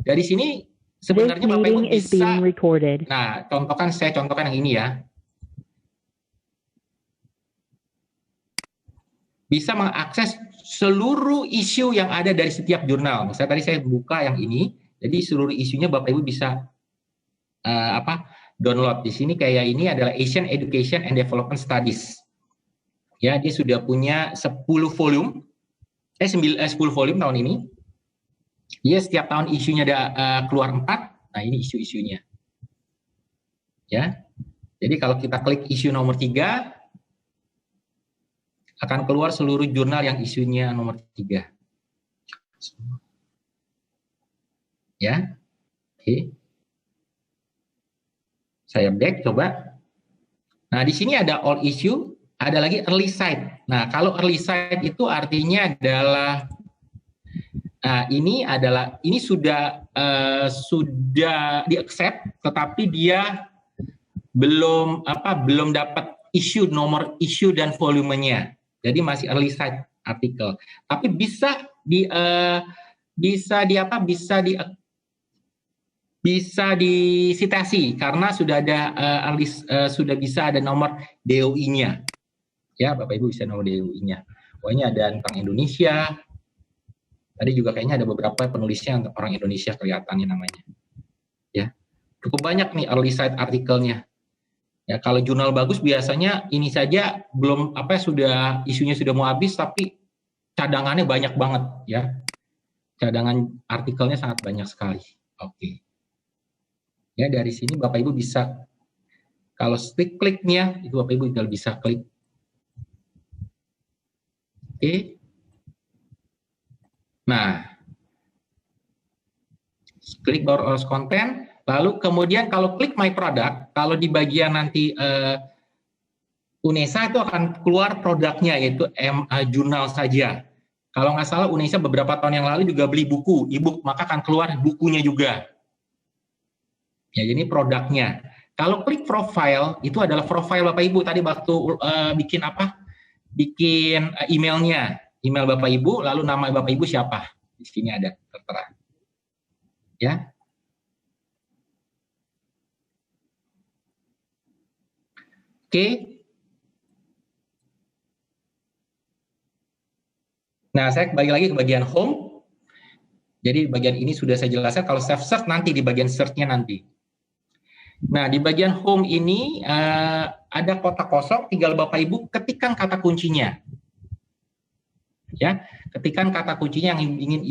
Dari sini This sebenarnya Bapak Ibu meeting is bisa, being recorded. nah saya contohkan yang ini ya. Bisa mengakses seluruh isu yang ada dari setiap jurnal. Misalnya tadi saya buka yang ini, jadi seluruh isunya Bapak Ibu bisa download. Di sini kayak ini adalah Asian Education and Development Studies. Ya, dia sudah punya 10 volume. 10 volume tahun ini. Dia setiap tahun isunya ada keluar 4. Nah, ini isu-isunya. Ya. Jadi kalau kita klik isu nomor 3, akan keluar seluruh jurnal yang isunya nomor 3. Ya. Oke. Saya back coba. Nah, di sini ada all issue, ada lagi early site. Nah, kalau early site itu artinya adalah ini sudah di accept, tetapi dia belum dapat nomor isu dan volumenya. Jadi masih early site artikel. Tapi bisa disitasi karena sudah ada sudah bisa ada nomor DOI-nya. Ya, Bapak Ibu bisa nomor DOI-nya. Pokoknya ada tentang Indonesia. Tadi juga kayaknya ada beberapa penulisnya orang Indonesia kelihatannya namanya. Ya. Cukup banyak nih early site artikelnya. Ya, kalau jurnal bagus biasanya ini saja belum isunya sudah mau habis tapi cadangannya banyak banget ya. Cadangan artikelnya sangat banyak sekali. Oke. Ya, dari sini Bapak Ibu bisa kalau kliknya itu Bapak Ibu tinggal bisa klik. Oke. Nah, klik browse konten, lalu kemudian kalau klik my product, kalau di bagian nanti UNESA itu akan keluar produknya yaitu jurnal saja. Kalau nggak salah UNESA beberapa tahun yang lalu juga beli buku, e-book, maka akan keluar bukunya juga. Ya, jadi produknya. Kalau klik profile, itu adalah profile Bapak Ibu. Tadi waktu bikin emailnya, email Bapak Ibu, lalu nama Bapak Ibu siapa? Di sini ada tertera. Ya. Oke. Nah, saya kembali lagi ke bagian home. Jadi bagian ini sudah saya jelaskan. Kalau self search nanti di bagian search-nya nanti. Nah, di bagian home ini ada kotak kosong, tinggal Bapak Ibu ketikkan kata kuncinya. Ya, ketikkan kata kuncinya yang ingin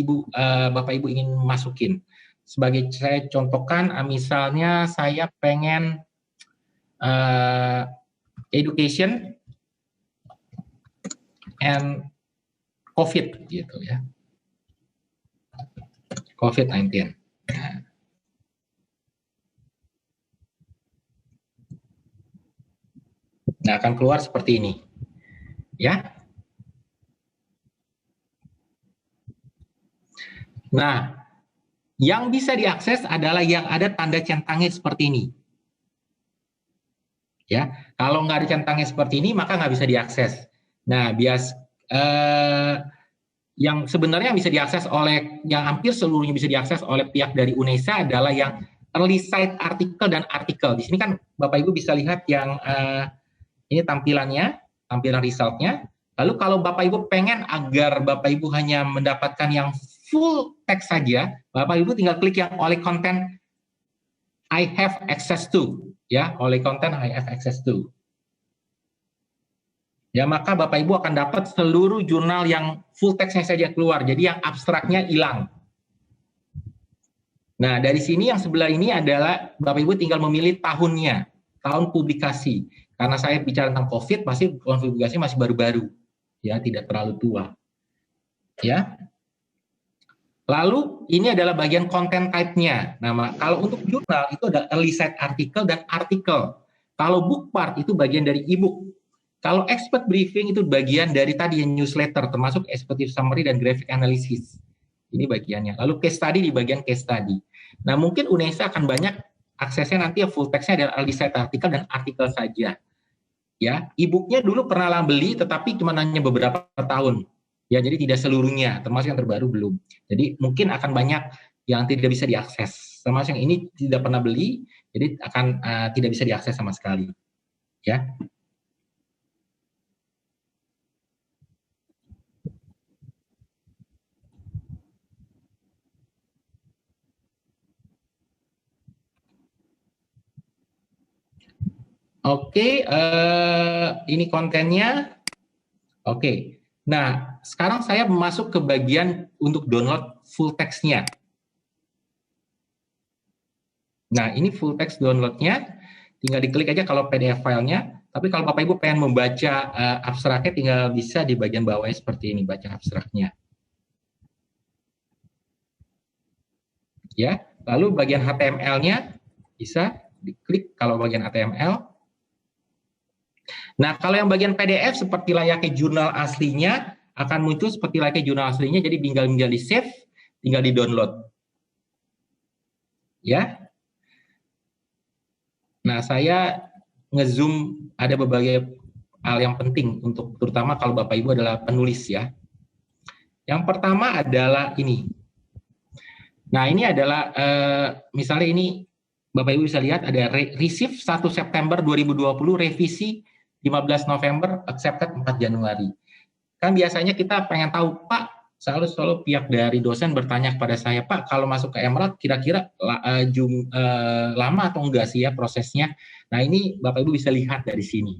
Bapak Ibu ingin masukin. Sebagai saya contohkan, misalnya saya pengen education and COVID gitu ya. COVID-19. Nah, akan keluar seperti ini. Ya. Nah, yang bisa diakses adalah yang ada tanda centangnya seperti ini. Ya, kalau nggak ada centangnya seperti ini, maka nggak bisa diakses. Nah, yang sebenarnya bisa diakses yang hampir seluruhnya bisa diakses oleh pihak dari UNESA adalah yang early site artikel dan artikel. Di sini kan Bapak Ibu bisa lihat yang ini tampilan resultnya. Lalu kalau Bapak Ibu pengen agar Bapak Ibu hanya mendapatkan yang full text saja, Bapak Ibu tinggal klik yang oleh konten I have access to, ya, oleh konten I have access to. Ya, maka Bapak Ibu akan dapat seluruh jurnal yang full text-nya saja keluar, jadi yang abstraknya hilang. Nah, dari sini yang sebelah ini adalah Bapak Ibu tinggal memilih tahunnya, tahun publikasi. Karena saya bicara tentang COVID, pasti publikasi masih baru-baru, ya, tidak terlalu tua. Ya. Lalu ini adalah bagian content type-nya. Nah, kalau untuk jurnal itu ada early site artikel dan artikel. Kalau book part itu bagian dari e-book. Kalau expert briefing itu bagian dari tadi yang newsletter, termasuk executive summary dan graphic analysis. Ini bagiannya. Lalu case study di bagian case study. Nah, mungkin UNESA akan banyak aksesnya nanti full text-nya adalah early site artikel dan artikel saja. Ya, e-booknya dulu pernah beli, tetapi cuma hanya beberapa tahun. Ya, jadi tidak seluruhnya, termasuk yang terbaru belum. Jadi mungkin akan banyak yang tidak bisa diakses. Termasuk yang ini tidak pernah beli, jadi akan tidak bisa diakses sama sekali. Ya. Oke, ini kontennya. Oke. Nah, sekarang saya masuk ke bagian untuk download full text-nya. Nah, ini full text download-nya. Tinggal diklik aja kalau PDF filenya. Tapi kalau Bapak Ibu pengen membaca abstraknya, tinggal bisa di bagian bawahnya seperti ini, baca abstraknya. Ya, lalu bagian HTML-nya bisa diklik kalau bagian HTML. Nah, kalau yang bagian PDF seperti layaknya jurnal aslinya akan muncul seperti layaknya jurnal aslinya, jadi tinggal di save, tinggal di download. Ya. Nah, saya ngezoom ada berbagai hal yang penting untuk terutama kalau Bapak Ibu adalah penulis ya. Yang pertama adalah ini. Nah, ini adalah misalnya ini Bapak Ibu bisa lihat ada receive 1 September 2020, revisi 15 November, accepted 4 Januari. Kan biasanya kita pengen tahu, Pak, selalu pihak dari dosen bertanya kepada saya, Pak, kalau masuk ke Emerald kira-kira lama atau enggak sih ya prosesnya? Nah, ini Bapak Ibu bisa lihat dari sini.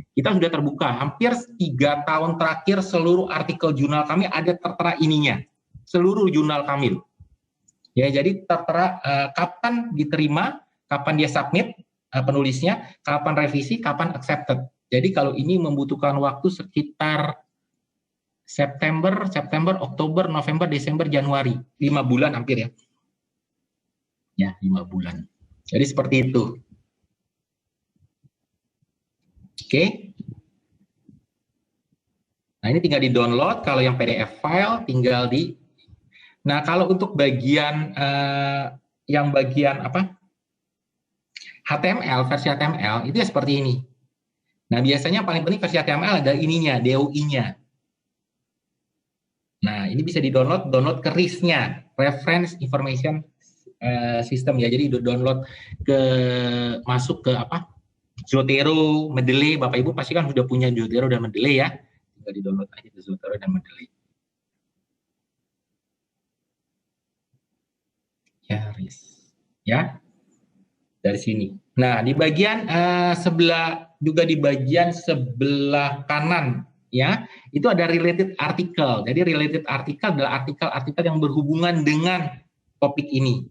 Kita sudah terbuka, hampir 3 tahun terakhir seluruh artikel jurnal kami ada tertera ininya. Seluruh jurnal kami. Ya, jadi tertera kapan diterima, kapan dia submit penulisnya, kapan revisi, kapan accepted. Jadi kalau ini membutuhkan waktu sekitar September, Oktober, November, Desember, Januari. 5 bulan hampir ya. Ya, 5 bulan. Jadi seperti itu. Oke. Nah, ini tinggal di-download. Kalau yang PDF file tinggal di... Nah, kalau untuk bagian yang bagian apa? HTML, versi HTML itu ya seperti ini. Nah, biasanya paling penting versi HTML ada ininya, DOI-nya. Nah, ini bisa di-download, download ke RIS-nya, Reference Information System ya. Jadi download masuk ke apa? Zotero, Mendeley, Bapak Ibu pasti kan sudah punya Zotero dan Mendeley ya. Tinggal di-download aja ke Zotero dan Mendeley. Ya, RIS. Ya. Dari sini. Nah, di bagian sebelah juga di bagian sebelah kanan ya, itu ada related article. Jadi related article adalah artikel-artikel yang berhubungan dengan topik ini.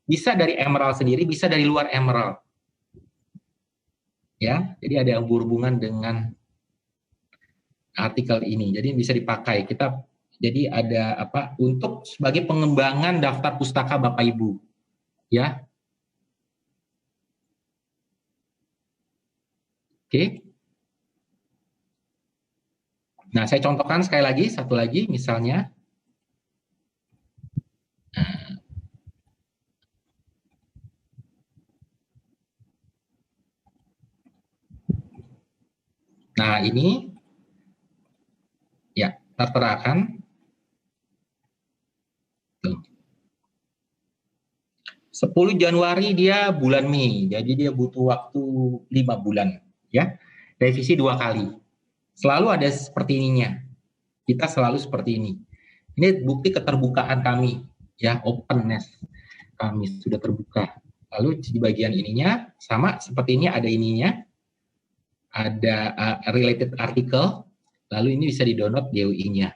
Bisa dari Emerald sendiri, bisa dari luar Emerald. Ya, jadi ada yang berhubungan dengan artikel ini. Jadi bisa dipakai. Jadi ada apa? Untuk sebagai pengembangan daftar pustaka Bapak Ibu. Ya. Oke. Nah, saya contohkan sekali lagi, satu lagi misalnya. Nah, ini ya tertera kan. Tuh. 10 Januari dia bulan Mei, jadi dia butuh waktu 5 bulan. Ya, revisi 2 kali. Selalu ada seperti ininya. Kita selalu seperti ini. Ini bukti keterbukaan kami, ya, openness kami sudah terbuka. Lalu di bagian ininya sama seperti ini ada ininya, ada related article. Lalu ini bisa di-download DOI-nya.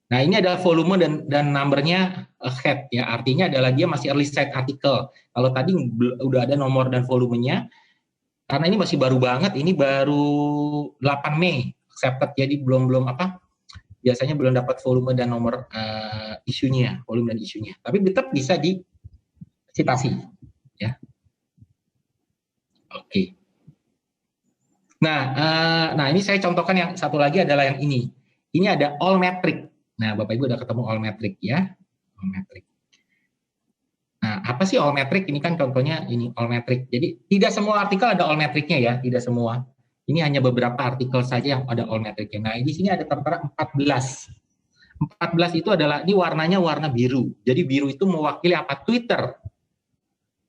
Nah, ini adalah volume dan numbernya head ya, artinya adalah dia masih early site artikel. Kalau tadi udah ada nomor dan volumenya, karena ini masih baru banget, ini baru 8 Mei accepted, jadi belum apa? Biasanya belum dapat volume dan nomor isunya, volume dan isunya. Tapi tetap bisa dicitasi ya. Oke. Nah, ini saya contohkan yang satu lagi adalah yang ini. Ini ada all metric. Nah, Bapak Ibu udah ketemu all metric ya. All metric. Nah, apa sih all metric? Ini kan contohnya ini all metric. Jadi tidak semua artikel ada all metricnya ya, tidak semua. Ini hanya beberapa artikel saja yang ada all metricnya. Nah, di sini ada tertera 14 14 itu adalah, ini warnanya warna biru. Jadi biru itu mewakili apa? Twitter.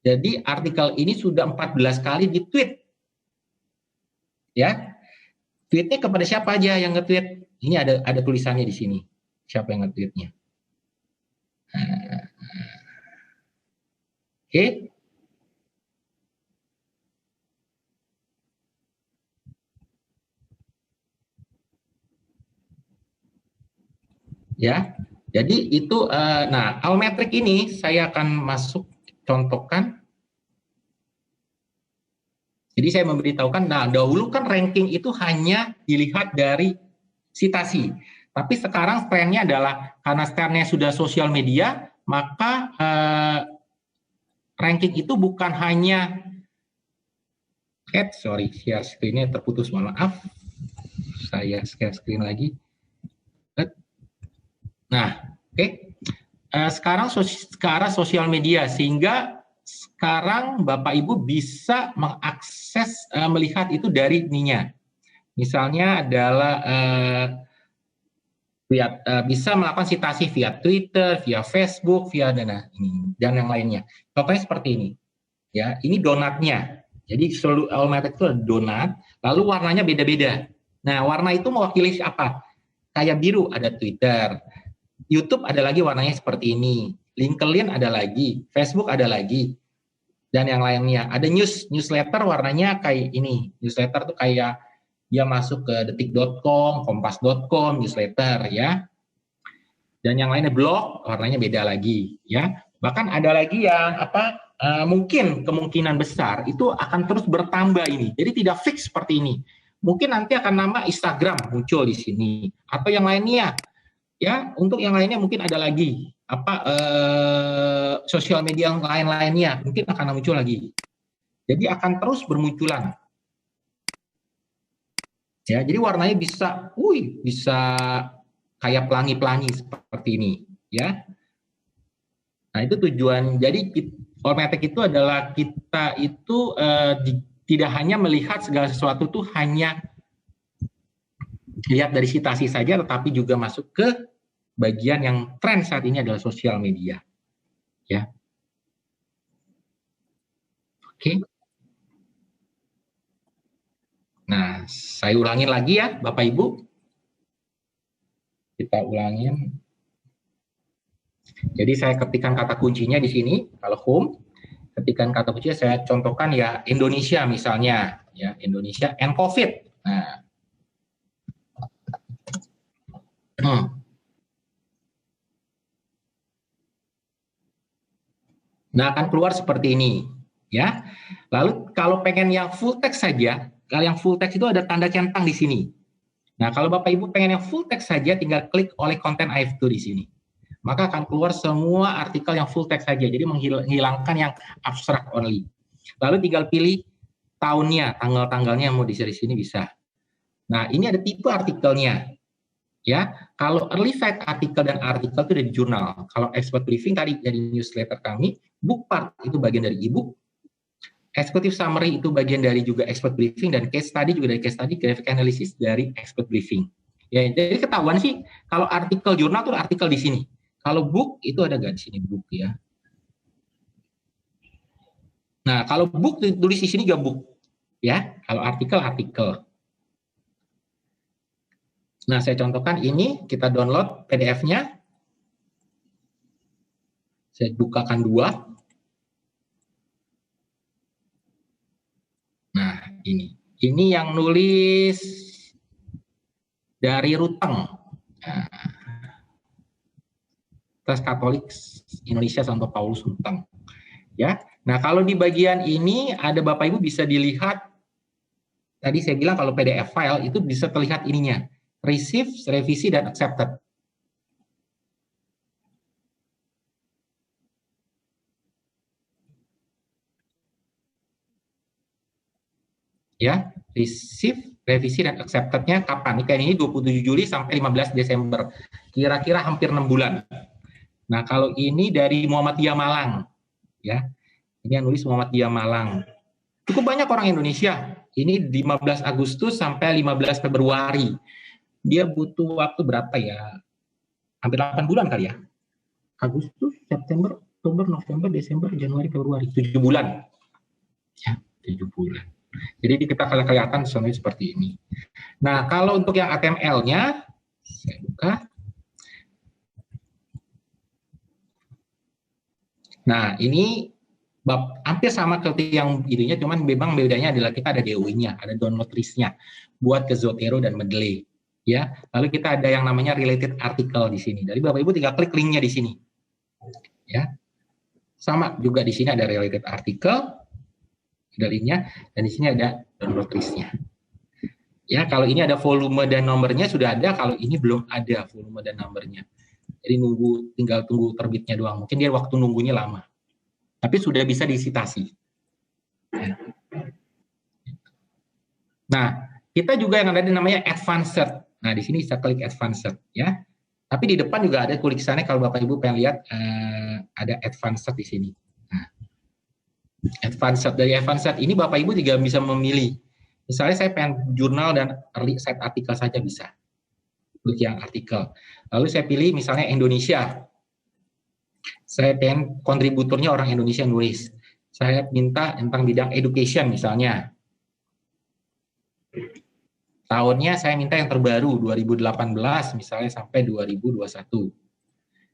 Jadi artikel ini sudah 14 kali di-tweet. Ya. Tweetnya kepada siapa aja yang nge-tweet? Ini ada tulisannya di sini. Siapa yang nge-tweetnya? Oke. Ya. Jadi itu nah, Allmetrics ini saya akan masuk contohkan. Jadi saya memberitahukan, nah dahulu kan ranking itu hanya dilihat dari citasi. Tapi sekarang trennya adalah karena trennya sudah sosial media, maka ranking itu bukan hanya share screen-nya terputus, mohon maaf. Saya share screen lagi. Nah, oke. Sekarang ke arah sosial media, sehingga sekarang Bapak Ibu bisa mengakses, melihat itu dari ininya. Misalnya adalah bisa melakukan citasi via Twitter, via Facebook, via dan yang lainnya. Contohnya seperti ini. Ya, ini donatnya. Jadi seluruh Allmetrics itu ada donat, lalu warnanya beda-beda. Nah, warna itu mewakili apa? Kayak biru ada Twitter, YouTube ada lagi warnanya seperti ini, LinkedIn ada lagi, Facebook ada lagi, dan yang lainnya. Ada newsletter warnanya kayak ini. Newsletter tuh kayak dia masuk ke detik.com, kompas.com, newsletter ya. Dan yang lainnya blog warnanya beda lagi ya. Bahkan ada lagi yang mungkin kemungkinan besar itu akan terus bertambah ini. Jadi tidak fix seperti ini. Mungkin nanti akan nama Instagram muncul di sini atau yang lainnya. Ya, untuk yang lainnya mungkin ada lagi sosial media yang lain-lainnya mungkin akan muncul lagi. Jadi akan terus bermunculan. Ya, jadi warnanya bisa kayak pelangi-pelangi seperti ini, ya. Nah, itu tujuan. Jadi Allmetrics itu adalah kita itu tidak hanya melihat segala sesuatu tuh hanya lihat dari citasi saja, tetapi juga masuk ke bagian yang tren saat ini adalah sosial media. Ya. Oke. Nah, saya ulangin lagi ya, Bapak Ibu. Kita ulangin. Jadi saya ketikkan kata kuncinya di sini, kalau home, ketikkan kata kuncinya saya contohkan ya Indonesia misalnya, ya Indonesia and COVID. Nah, akan keluar seperti ini, ya. Lalu kalau pengen yang full text saja, kalau yang full text itu ada tanda centang di sini. Nah, kalau Bapak Ibu pengen yang full text saja, tinggal klik oleh konten AF2 di sini. Maka akan keluar semua artikel yang full text saja, jadi menghilangkan yang abstrak only. Lalu tinggal pilih tahunnya, tanggal-tanggalnya mau di sini bisa. Nah, ini ada tipe artikelnya. Ya, kalau early fact artikel dan artikel itu dari jurnal. Kalau expert briefing tadi dari newsletter kami, book part itu bagian dari ebook, executive summary itu bagian dari juga expert briefing, dan case study juga dari case study, graphic analysis dari expert briefing. Ya, jadi ketahuan sih kalau artikel jurnal itu artikel di sini. Kalau book itu ada nggak di sini book ya? Nah, kalau book ditulis di sini juga book, ya. Kalau artikel. Nah, saya contohkan ini, kita download PDF-nya. Saya bukakan 2. Nah, ini. Ini yang nulis dari Ruteng. Nah, Tes Katolik Indonesia Santo Paulus Ruteng. Ya. Nah, kalau di bagian ini ada Bapak Ibu bisa dilihat, tadi saya bilang kalau PDF file itu bisa terlihat ininya. Receive, revisi, dan accepted. Ya, receive, revisi, dan accepted-nya kapan? Ini 27 Juli sampai 15 Desember. Kira-kira hampir 6 bulan. Nah, kalau ini dari Muhammadiyah Malang. Ya, ini yang nulis Muhammadiyah Malang. Cukup banyak orang Indonesia. Ini 15 Agustus sampai 15 Februari. Dia butuh waktu berapa ya? hampir 8 bulan kali ya. Agustus, September, Oktober, November, Desember, Januari, Februari, 7 bulan. Ya, 7 bulan. Jadi kita kelihatan summary seperti ini. Nah, kalau untuk yang HTML-nya, saya buka. Nah, ini hampir sama seperti yang ininya, cuman memang bedanya adalah kita ada DOI-nya, ada download list-nya buat ke Zotero dan Mendeley. Ya, lalu kita ada yang namanya related article di sini. Jadi Bapak Ibu tinggal klik linknya di sini. Ya, sama juga di sini ada related article, ada linknya, dan di sini ada download list-nya. Ya, kalau ini ada volume dan nomornya sudah ada, kalau ini belum ada volume dan nomornya. Jadi tinggal tunggu terbitnya doang. Mungkin dia waktu nunggunya lama. Tapi sudah bisa disitasi. Ya. Nah, kita juga yang ada namanya advanced. Nah, di sini bisa klik advanced ya. Tapi di depan juga ada tulisannya kalau Bapak Ibu pengen lihat ada advanced di sini. Nah, advanced, dari advanced ini Bapak Ibu juga bisa memilih. Misalnya saya pengen jurnal dan early set artikel saja bisa. Klik yang artikel. Lalu saya pilih misalnya Indonesia. Saya pengen kontributornya orang Indonesia nulis. Saya minta tentang bidang education misalnya. Tahunnya saya minta yang terbaru 2018 misalnya sampai 2021.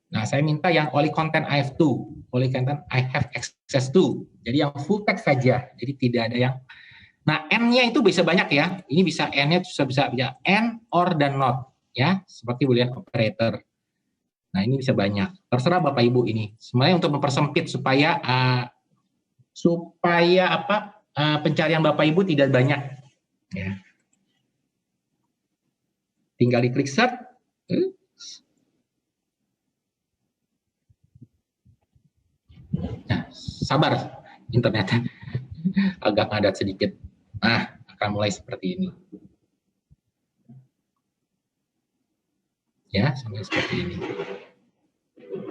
Nah, saya minta yang only content I have to, only content I have access to. Jadi yang full text saja. Jadi tidak ada yang. Nah, N-nya itu bisa banyak ya. Ini bisa N-nya bisa N, or, dan not ya, seperti Boolean operator. Nah, ini bisa banyak. Terserah Bapak Ibu ini. Sebenarnya untuk mempersempit supaya pencarian Bapak Ibu tidak banyak. Ya. Tinggal diklik search. Nah, sabar internetnya. Agak ngadat sedikit. Nah, akan mulai seperti ini. Ya, sampai seperti ini.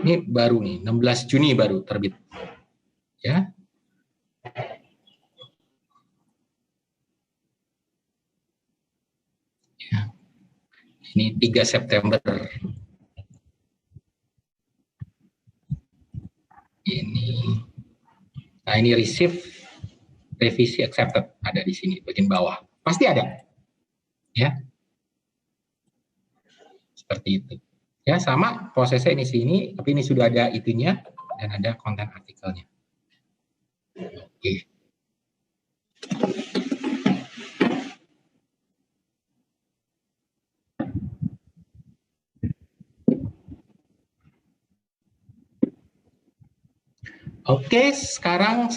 Ini baru nih, 16 Juni baru terbit. Ya. Ya. Ini 3 September. Nah, ini receive, revisi accepted ada di sini bagian bawah. Pasti ada. Ya. Seperti itu. Ya, sama prosesnya ini sini, tapi ini sudah ada itunya dan ada konten artikelnya. Oke. Oke, sekarang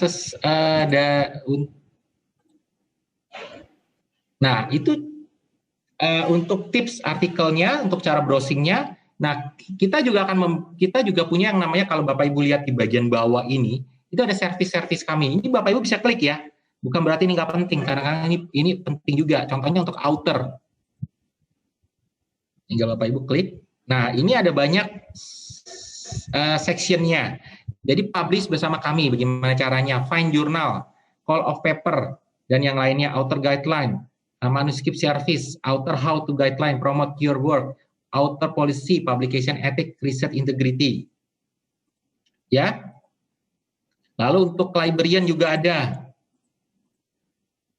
nah itu untuk tips artikelnya, untuk cara browsingnya. Nah, kita juga punya yang namanya kalau Bapak Ibu lihat di bagian bawah ini, itu ada service-service kami. Ini Bapak Ibu bisa klik ya. Bukan berarti ini nggak penting, karena ini penting juga. Contohnya untuk outer. Tinggal Bapak Ibu klik. Nah, ini ada banyak sectionnya. Jadi publish bersama kami, bagaimana caranya, find journal, call of paper, dan yang lainnya, author guideline, manuscript service, author how to guideline, promote your work, author policy, publication ethic, research integrity. Ya. Lalu untuk librarian juga ada.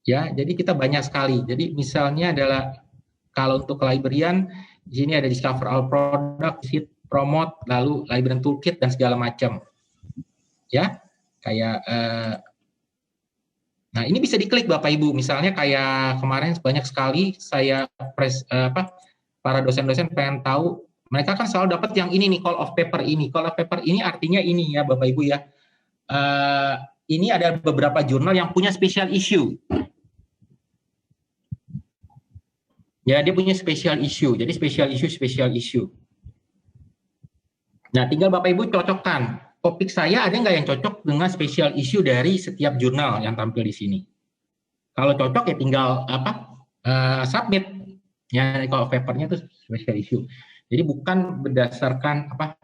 Ya, jadi kita banyak sekali. Jadi misalnya adalah kalau untuk librarian, di sini ada discover all product, promote, lalu librarian toolkit dan segala macam. Ya, kayak nah ini bisa diklik Bapak Ibu. Misalnya kayak kemarin banyak sekali saya para dosen-dosen pengen tahu, mereka kan selalu dapat yang ini nih, call of paper ini. Call of paper ini artinya ini ya Bapak Ibu ya. Ini ada beberapa jurnal yang punya special issue. Ya, dia punya special issue. Jadi special issue. Nah, tinggal Bapak Ibu cocokkan. Topik saya ada nggak yang cocok dengan special issue dari setiap jurnal yang tampil di sini. Kalau cocok ya tinggal submit. Ya, kalau papernya itu special issue. Jadi bukan berdasarkan apa.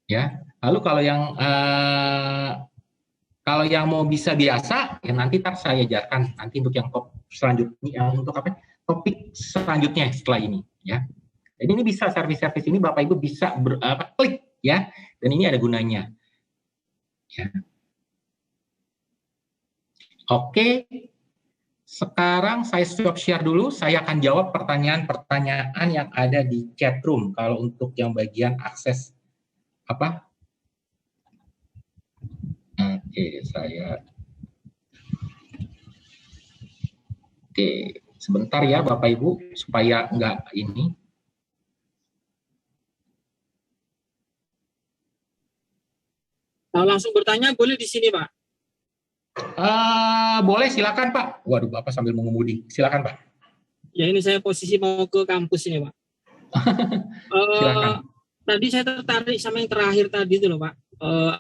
Ya. Lalu kalau yang mau bisa biasa, ya nanti saya ajarkan nanti untuk yang selanjutnya, untuk topik selanjutnya setelah ini. Ya. Jadi ini bisa service-service ini Bapak Ibu bisa klik ya, dan ini ada gunanya. Ya. Oke, sekarang saya stop share dulu. Saya akan jawab pertanyaan-pertanyaan yang ada di chat room. Kalau untuk yang bagian akses apa? Oke, Oke, sebentar ya Bapak Ibu supaya enggak ini. Langsung bertanya boleh di sini Pak? Boleh, silakan Pak. Waduh, Bapak sambil mengemudi. Silakan Pak. Ya ini saya posisi mau ke kampus ini Pak. Silakan. Tadi saya tertarik sama yang terakhir tadi itu loh Pak.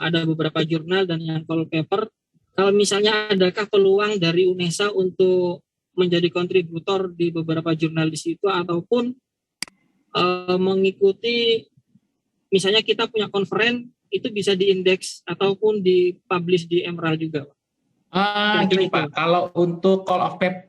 Ada beberapa jurnal dan yang call paper. Kalau misalnya adakah peluang dari UNESA untuk menjadi kontributor di beberapa jurnal di situ ataupun mengikuti misalnya kita punya conference itu bisa diindeks ataupun dipublish di Emerald juga Pak. Gini Pak, kalau untuk call of paper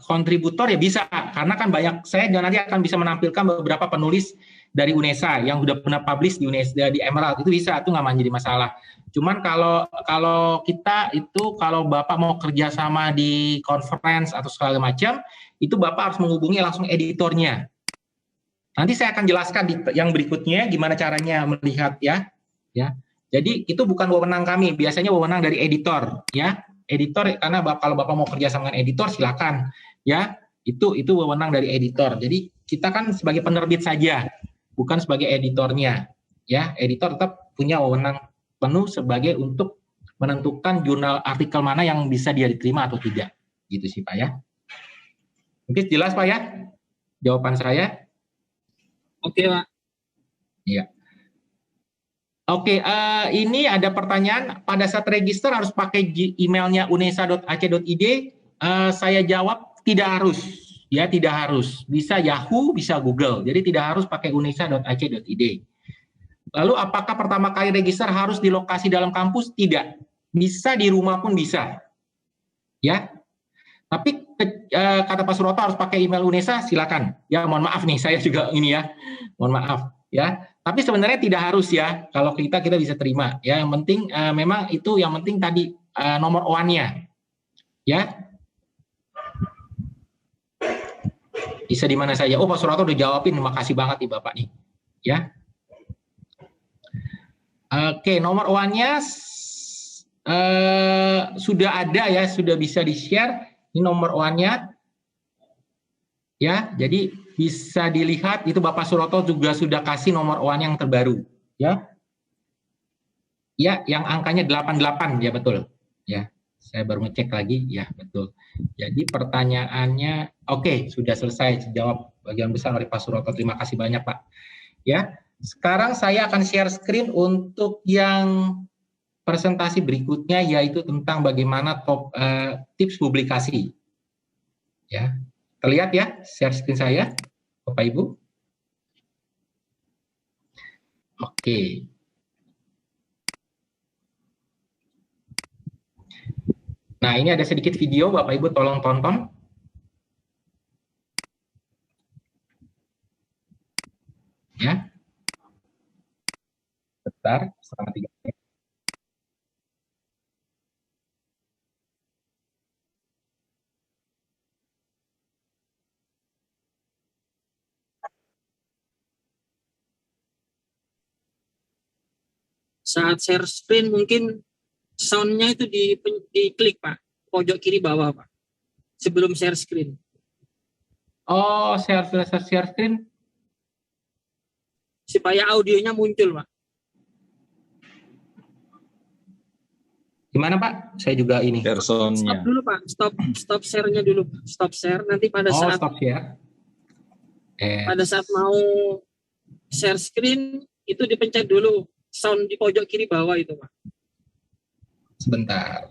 kontributor ya bisa, karena kan banyak, saya nanti akan bisa menampilkan beberapa penulis dari UNESA yang sudah pernah publish di UNESA di Emerald, itu bisa, itu nggak menjadi masalah. Cuman kalau kita itu kalau Bapak mau kerjasama di conference atau segala macam, itu Bapak harus menghubungi langsung editornya. Nanti saya akan jelaskan di yang berikutnya gimana caranya melihat ya. Jadi itu bukan wewenang kami, biasanya wewenang dari editor, ya. Editor karena kalau Bapak mau kerja sama dengan editor silakan, ya. Itu wewenang dari editor. Jadi kita kan sebagai penerbit saja, bukan sebagai editornya, ya. Editor tetap punya wewenang penuh sebagai untuk menentukan jurnal artikel mana yang bisa dia diterima atau tidak, gitu sih Pak ya. Mungkin jelas Pak ya jawaban saya. Oke Pak. Iya. Oke, ini ada pertanyaan, pada saat register harus pakai emailnya unesa.ac.id, saya jawab tidak harus, ya tidak harus, bisa Yahoo, bisa Google, jadi tidak harus pakai unesa.ac.id. Lalu apakah pertama kali register harus di lokasi dalam kampus? Tidak, bisa di rumah pun bisa, ya. Tapi kata Pak Suroto harus pakai email UNESA, silakan. Ya mohon maaf nih, saya juga ini ya, mohon maaf ya. Tapi sebenarnya tidak harus ya, kalau kita bisa terima. Ya yang penting memang itu yang penting tadi nomor OAN-nya, ya. Bisa di mana saja. Oh Pak Suroto udah jawabin, terima kasih banget nih Bapak nih, ya. Oke, nomor OAN-nya sudah ada ya, sudah bisa di-share. Ini nomor OAN-nya, ya. Jadi bisa dilihat itu Bapak Suroto juga sudah kasih nomor OAN yang terbaru, ya. Ya, yang angkanya 88, ya betul. Ya, saya baru ngecek lagi, ya betul. Jadi pertanyaannya, oke, sudah selesai dijawab bagian besar oleh Pak Suroto. Terima kasih banyak Pak. Ya, sekarang saya akan share screen untuk yang presentasi berikutnya, yaitu tentang bagaimana tips publikasi. Ya, terlihat ya share screen saya, Bapak Ibu. Oke. Nah, ini ada sedikit video, Bapak Ibu tolong tonton. Ya. Bentar, selama 3 menit. Saat share screen mungkin sound-nya itu diklik Pak, pojok kiri bawah Pak, sebelum share screen. Oh, share screen. Supaya audionya muncul Pak. Gimana Pak? Saya juga ini. Stop dulu Pak, stop share-nya dulu, stop share. Nanti pada saat stop share. Pada saat mau share screen itu dipencet dulu sound di pojok kiri bawah itu Pak. Sebentar.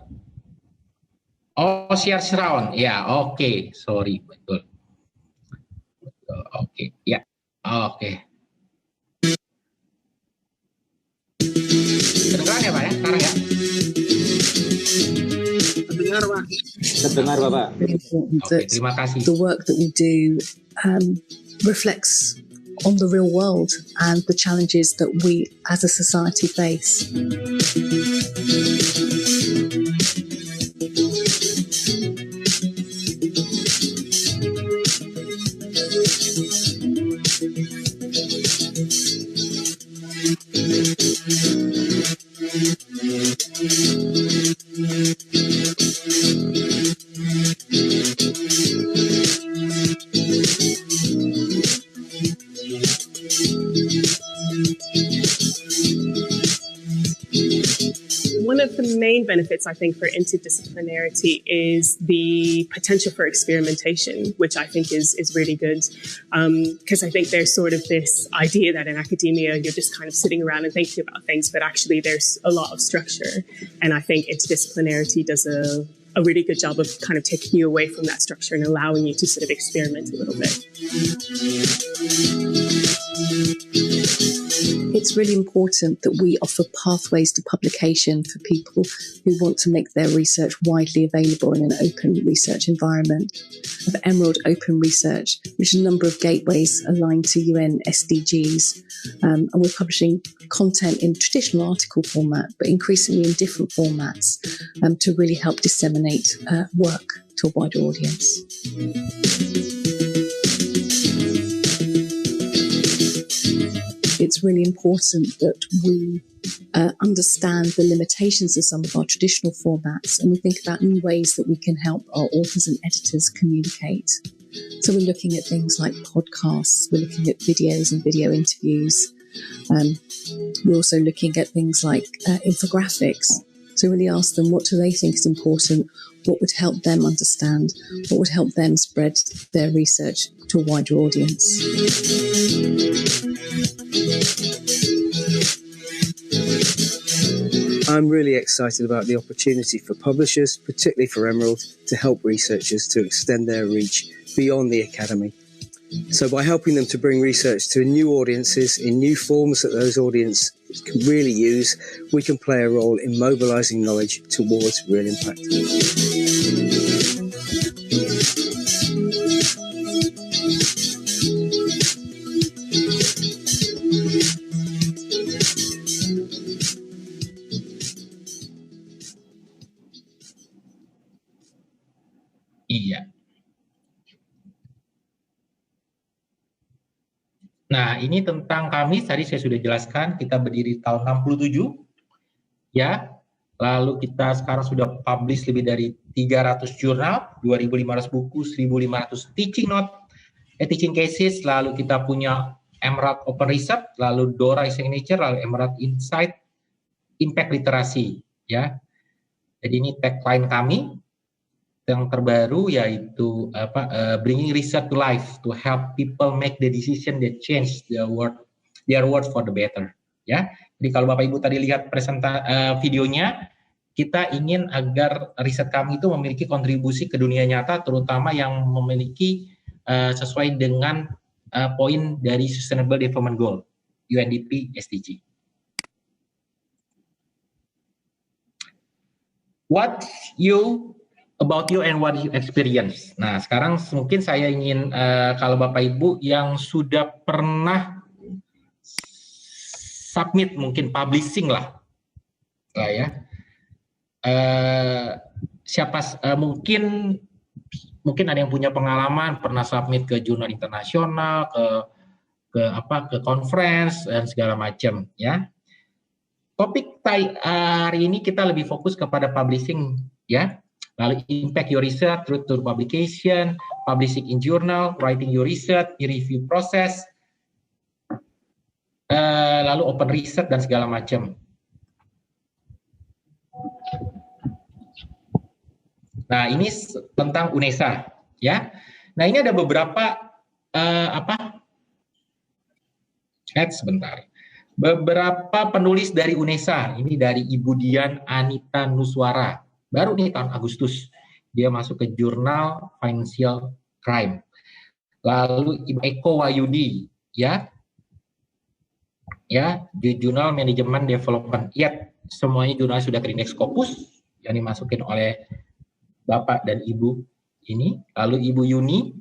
Oh, share sound. Ya, oke. Sorry, betul. Oke, ya. Oke. Kedengaran ya Pak ya? Sekarang ya? Terdengar Pak. Terdengar Bapak. Oke, terima kasih. The work that we do reflects on the real world and the challenges that we as a society face. One of the main benefits, I think, for interdisciplinarity is the potential for experimentation, which I think is really good. Because I think there's sort of this idea that in academia, you're just kind of sitting around and thinking about things, but actually there's a lot of structure. And I think interdisciplinarity does a really good job of kind of taking you away from that structure and allowing you to sort of experiment a little bit. It's really important that we offer pathways to publication for people who want to make their research widely available in an open research environment. Of Emerald Open Research, which is a number of gateways aligned to UN SDGs, and we're publishing content in traditional article format, but increasingly in different formats to really help disseminate work to a wider audience. It's really important that we understand the limitations of some of our traditional formats, and we think about new ways that we can help our authors and editors communicate. So we're looking at things like podcasts, we're looking at videos and video interviews. We're also looking at things like infographics. So really ask them, what do they think is important? What would help them understand? What would help them spread their research to a wider audience? I'm really excited about the opportunity for publishers, particularly for Emerald, to help researchers to extend their reach beyond the academy. So by helping them to bring research to new audiences in new forms that those audiences can really use, we can play a role in mobilizing knowledge towards real impact. Iya. Nah, ini tentang kami, tadi saya sudah jelaskan, kita berdiri tahun 67, ya. Lalu kita sekarang sudah publish lebih dari 300 jurnal, 2.500 buku, 1.500 teaching note, teaching cases, lalu kita punya Emerald Open Research, lalu Dora Signature, lalu Emerald Insight, Impact Literasi, ya. Jadi ini tagline kami. Yang terbaru yaitu bringing research to life to help people make the decision that change their world for the better, ya. Jadi kalau Bapak Ibu tadi lihat videonya, kita ingin agar riset kami itu memiliki kontribusi ke dunia nyata, terutama yang memiliki sesuai dengan poin dari Sustainable Development Goal UNDP SDG. About you and what you experience. Nah, sekarang mungkin saya ingin kalau Bapak Ibu yang sudah pernah submit, mungkin publishing lah ya. Mungkin ada yang punya pengalaman pernah submit ke jurnal internasional, ke conference dan segala macam, ya. Topik hari ini kita lebih fokus kepada publishing, ya. Lalu impact your research through publication, publishing in journal, writing your research, peer review process, lalu open research dan segala macam. Nah, ini tentang UNESA, ya. Nah, ini ada beberapa sebentar. Beberapa penulis dari UNESA, ini dari Ibu Dian Anita Nuswara. Baru nih tahun Agustus dia masuk ke jurnal Financial Crime. Lalu Ibu Eko Wayudi, ya di jurnal Management Development. Ya, semuanya jurnal sudah terindeks Scopus yang dimasukin oleh Bapak dan Ibu ini. Lalu Ibu Yuni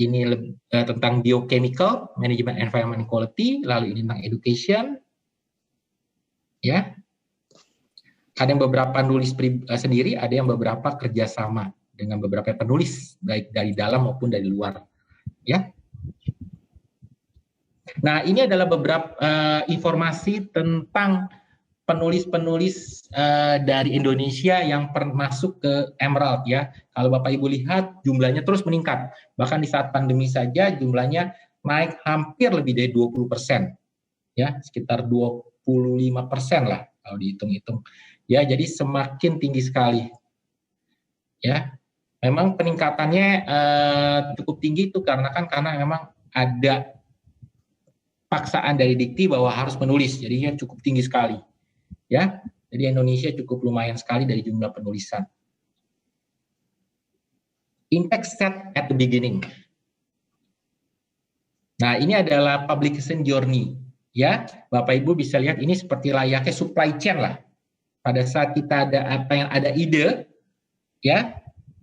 ini tentang biochemical, management environment quality, lalu ini tentang education, ya. Ada yang beberapa nulis sendiri, ada yang beberapa kerjasama dengan beberapa penulis, baik dari dalam maupun dari luar, ya. Nah, ini adalah beberapa informasi tentang penulis-penulis dari Indonesia yang masuk ke Emerald, ya. Kalau Bapak Ibu lihat, jumlahnya terus meningkat. Bahkan di saat pandemi saja jumlahnya naik hampir lebih dari 20%, ya, sekitar 25% lah kalau dihitung-hitung. Ya, jadi semakin tinggi sekali. Ya, memang peningkatannya cukup tinggi itu karena memang ada paksaan dari Dikti bahwa harus menulis, jadinya cukup tinggi sekali. Ya, jadi Indonesia cukup lumayan sekali dari jumlah penulisan. Impact set at the beginning. Nah, ini adalah publication journey. Ya, Bapak Ibu bisa lihat ini seperti layaknya supply chain lah. Pada saat kita ada ide, ya,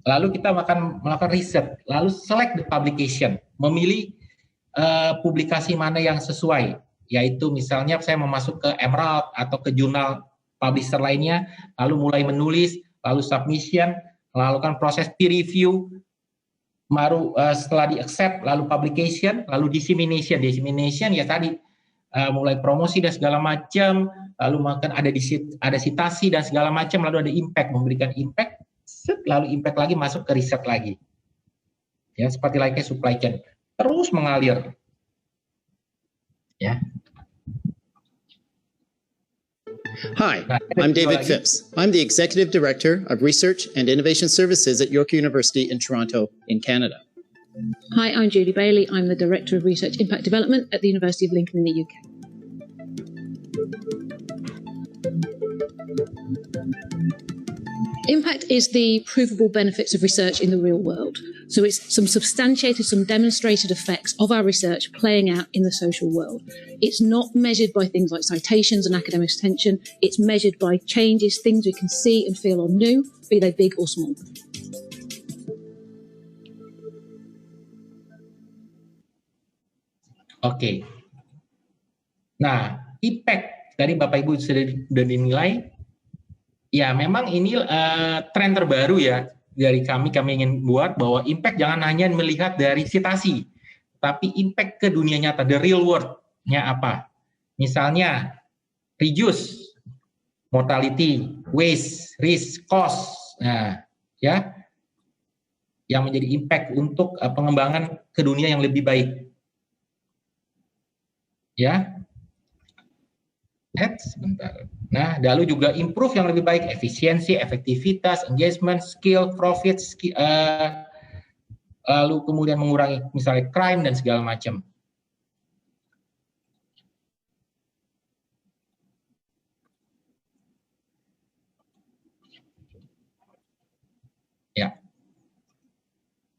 lalu kita akan melakukan riset, lalu select the publication, memilih publikasi mana yang sesuai, yaitu misalnya saya mau masuk ke Emerald atau ke jurnal publisher lainnya, lalu mulai menulis, lalu submission, melakukan proses peer review, baru setelah di-accept, lalu publication, lalu dissemination. Dissemination ya tadi, mulai promosi dan segala macam, lalu makan ada citasi dan segala macam, lalu ada impact, memberikan impact, lalu impact lagi masuk ke riset lagi. Ya, seperti layaknya supply chain, terus mengalir. Ya. Hi, I'm David Phipps. I'm the Executive Director of Research and Innovation Services at York University in Toronto, in Canada. Hi, I'm Julie Bailey. I'm the Director of Research Impact Development at the University of Lincoln in the UK. Impact is the provable benefits of research in the real world. So it's some substantiated, some demonstrated effects of our research playing out in the social world. It's not measured by things like citations and academic attention. It's measured by changes, things we can see and feel or new, be they big or small. Oke. Nah, impact dari Bapak Ibu sudah dinilai. Ya, memang ini tren terbaru ya dari kami ingin buat bahwa impact jangan hanya melihat dari citasi, tapi impact ke dunia nyata, the real world-nya apa. Misalnya, reduce mortality, waste, risk, cost. Nah, ya, yang menjadi impact untuk pengembangan ke dunia yang lebih baik. Ya. Sebentar. Nah, lalu juga improve yang lebih baik, efisiensi, efektivitas, engagement, skill, profit, lalu kemudian mengurangi misalnya crime dan segala macam. Ya.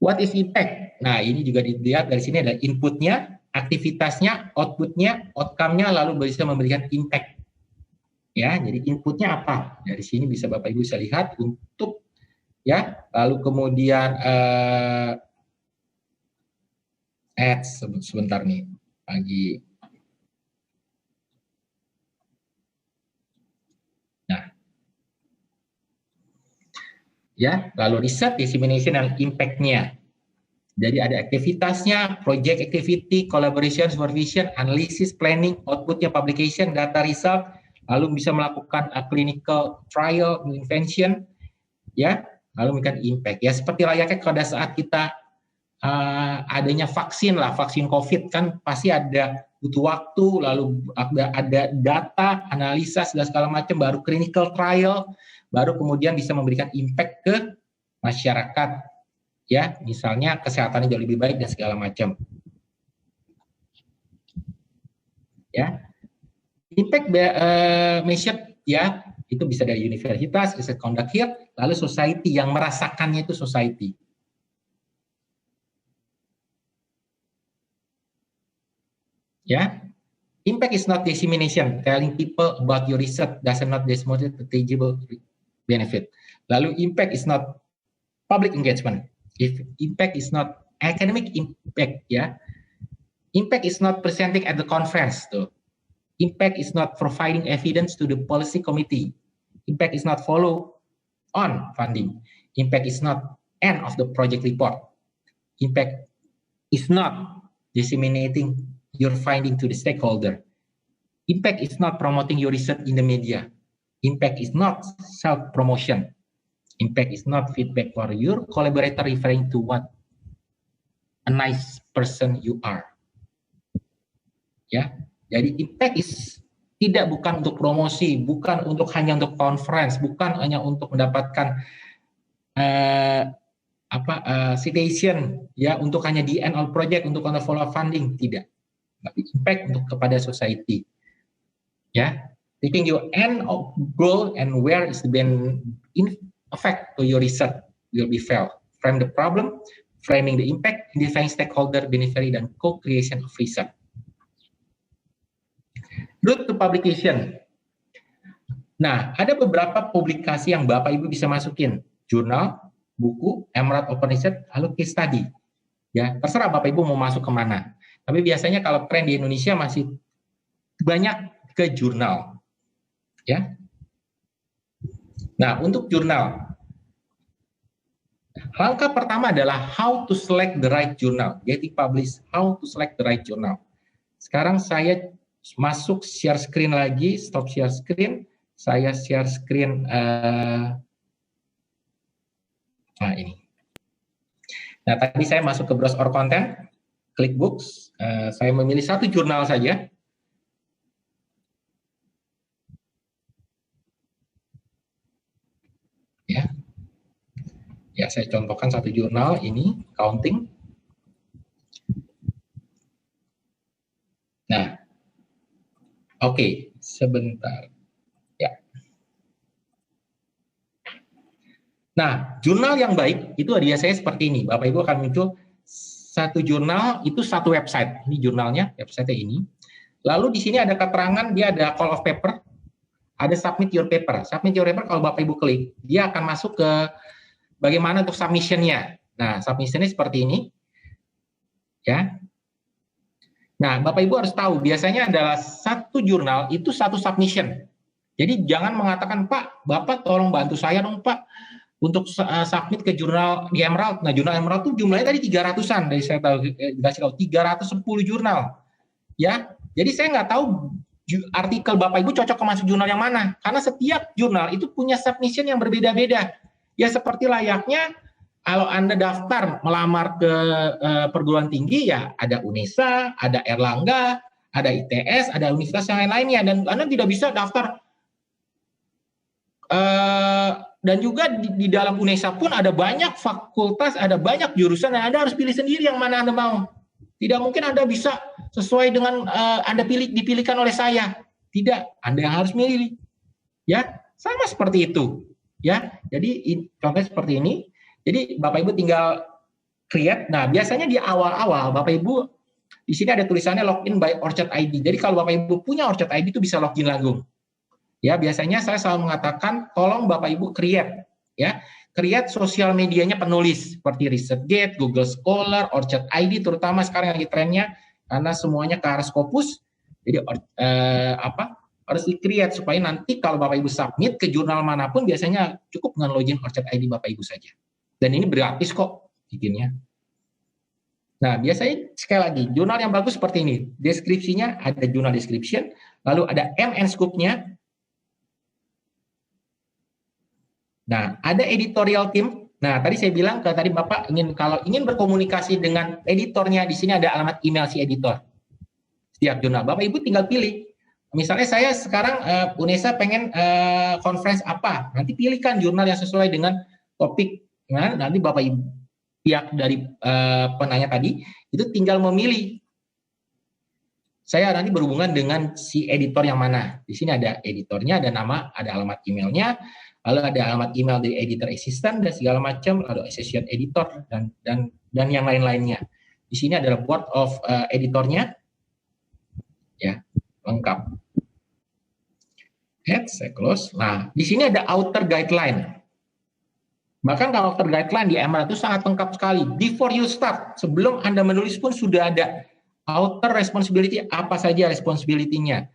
What is impact? Nah, ini juga dilihat dari sini ada inputnya, aktivitasnya, outputnya, outcome-nya, lalu bisa memberikan impact. Ya, jadi inputnya apa? Dari sini bisa Bapak Ibu bisa lihat untuk, ya, lalu kemudian ads sebentar nih, lagi. Nah, ya, lalu riset, dissemination, dan impact-nya. Jadi ada aktivitasnya, project activity, collaboration, supervision, analysis, planning, outputnya, publication, data result, lalu bisa melakukan clinical trial, intervention, ya, lalu memberikan impact. Ya, seperti layaknya pada saat kita adanya vaksin lah, vaksin COVID kan pasti ada butuh waktu, lalu ada data, analisa, segala macam, baru clinical trial, baru kemudian bisa memberikan impact ke masyarakat. Ya, misalnya kesehatannya jauh lebih baik dan segala macam. Ya, impact measured ya itu bisa dari universitas, riset conduct here, lalu society yang merasakannya itu society. Ya, impact is not dissemination. Telling people about your research does not demonstrate the tangible benefit. Lalu impact is not public engagement. If impact is not academic impact, ya. Impact is not presenting at the conference, tuh. Impact is not providing evidence to the policy committee. Impact is not follow on funding. Impact is not end of the project report. Impact is not disseminating your finding to the stakeholder. Impact is not promoting your research in the media. Impact is not self-promotion. Impact is not feedback for your collaborator referring to what a nice person you are. Ya, jadi impact is bukan untuk promosi, bukan untuk hanya untuk conference, bukan hanya untuk mendapatkan citation, ya, untuk hanya di end of project, untuk under follow up funding, tidak. Tapi impact untuk kepada society. Ya, taking your end of goal and where is the in effect to your research will be felt. Frame the problem, framing the impact, identifying stakeholder, beneficiary, dan co-creation of research. Route to publication. Nah, ada beberapa publikasi yang Bapak Ibu bisa masukin. Jurnal, buku, Emerald Open Research, lalu case study. Ya, terserah Bapak Ibu mau masuk kemana. Tapi biasanya kalau tren di Indonesia masih banyak ke jurnal. Ya. Nah, untuk jurnal, langkah pertama adalah how to select the right journal. Getting published, how to select the right journal. Sekarang saya masuk share screen lagi, stop share screen. Saya share screen ini. Nah, tadi saya masuk ke browse our content, klik books. Saya memilih satu jurnal saja. Ya, saya contohkan satu jurnal ini, counting. Nah, oke, sebentar. Ya. Nah, jurnal yang baik itu biasanya seperti ini. Bapak Ibu akan muncul satu jurnal itu satu website. Ini jurnalnya, website ini. Lalu di sini ada keterangan, dia ada call of paper, ada submit your paper. Submit your paper kalau Bapak Ibu klik, dia akan masuk ke bagaimana untuk submission-nya. Nah, submission-nya seperti ini. Ya. Nah, Bapak Ibu harus tahu, biasanya adalah satu jurnal itu satu submission. Jadi jangan mengatakan, Pak, Bapak tolong bantu saya dong, Pak, untuk submit ke jurnal di Emerald. Nah, jurnal Emerald itu jumlahnya tadi 300-an, dari saya tahu, dikasih tahu 310 jurnal. Ya, jadi saya nggak tahu artikel Bapak Ibu cocok masuk jurnal yang mana, karena setiap jurnal itu punya submission yang berbeda-beda. Ya, seperti layaknya kalau Anda daftar melamar ke perguruan tinggi, ya ada UNESA, ada Erlangga, ada ITS, ada universitas yang lain-lainnya, dan Anda tidak bisa daftar. Dan juga di dalam UNESA pun ada banyak fakultas, ada banyak jurusan, dan Anda harus pilih sendiri yang mana Anda mau. Tidak mungkin Anda bisa sesuai dengan Anda dipilihkan oleh saya. Tidak, Anda yang harus milih. Ya, sama seperti itu. Ya, jadi contohnya seperti ini. Jadi Bapak Ibu tinggal create. Nah, biasanya di awal-awal Bapak Ibu di sini ada tulisannya login by Orchard ID. Jadi kalau Bapak Ibu punya Orchard ID itu bisa login langsung. Ya, biasanya saya selalu mengatakan tolong Bapak Ibu create, ya. Create sosial medianya penulis seperti ResearchGate, Google Scholar, Orchard ID, terutama sekarang lagi trennya karena semuanya ke arah Scopus. Jadi harus di-create supaya nanti kalau Bapak Ibu submit ke jurnal manapun biasanya cukup dengan login Orchard ID Bapak Ibu saja. Dan ini gratis kok bikinnya. Nah, biasanya sekali lagi jurnal yang bagus seperti ini. Deskripsinya ada jurnal description, lalu ada MN scope-nya. Nah, ada editorial team. Nah, tadi saya bilang tadi Bapak kalau ingin berkomunikasi dengan editornya, di sini ada alamat email si editor. Setiap jurnal Bapak Ibu tinggal pilih. Misalnya saya sekarang UNESA pengen conference apa, nanti pilihkan jurnal yang sesuai dengan topik. Nah, nanti Bapak Ibu pihak dari penanya tadi itu tinggal memilih. Saya nanti berhubungan dengan si editor yang mana. Di sini ada editornya, ada nama, ada alamat emailnya, lalu ada alamat email dari editor assistant dan segala macam, lalu associate editor dan yang lain-lainnya. Di sini adalah board of editornya, ya, lengkap. Saya close. Nah, di sini ada author guideline. Bahkan kalau author guideline di Emerald itu sangat lengkap sekali. Before you start, sebelum Anda menulis pun sudah ada author responsibility, apa saja responsibility-nya.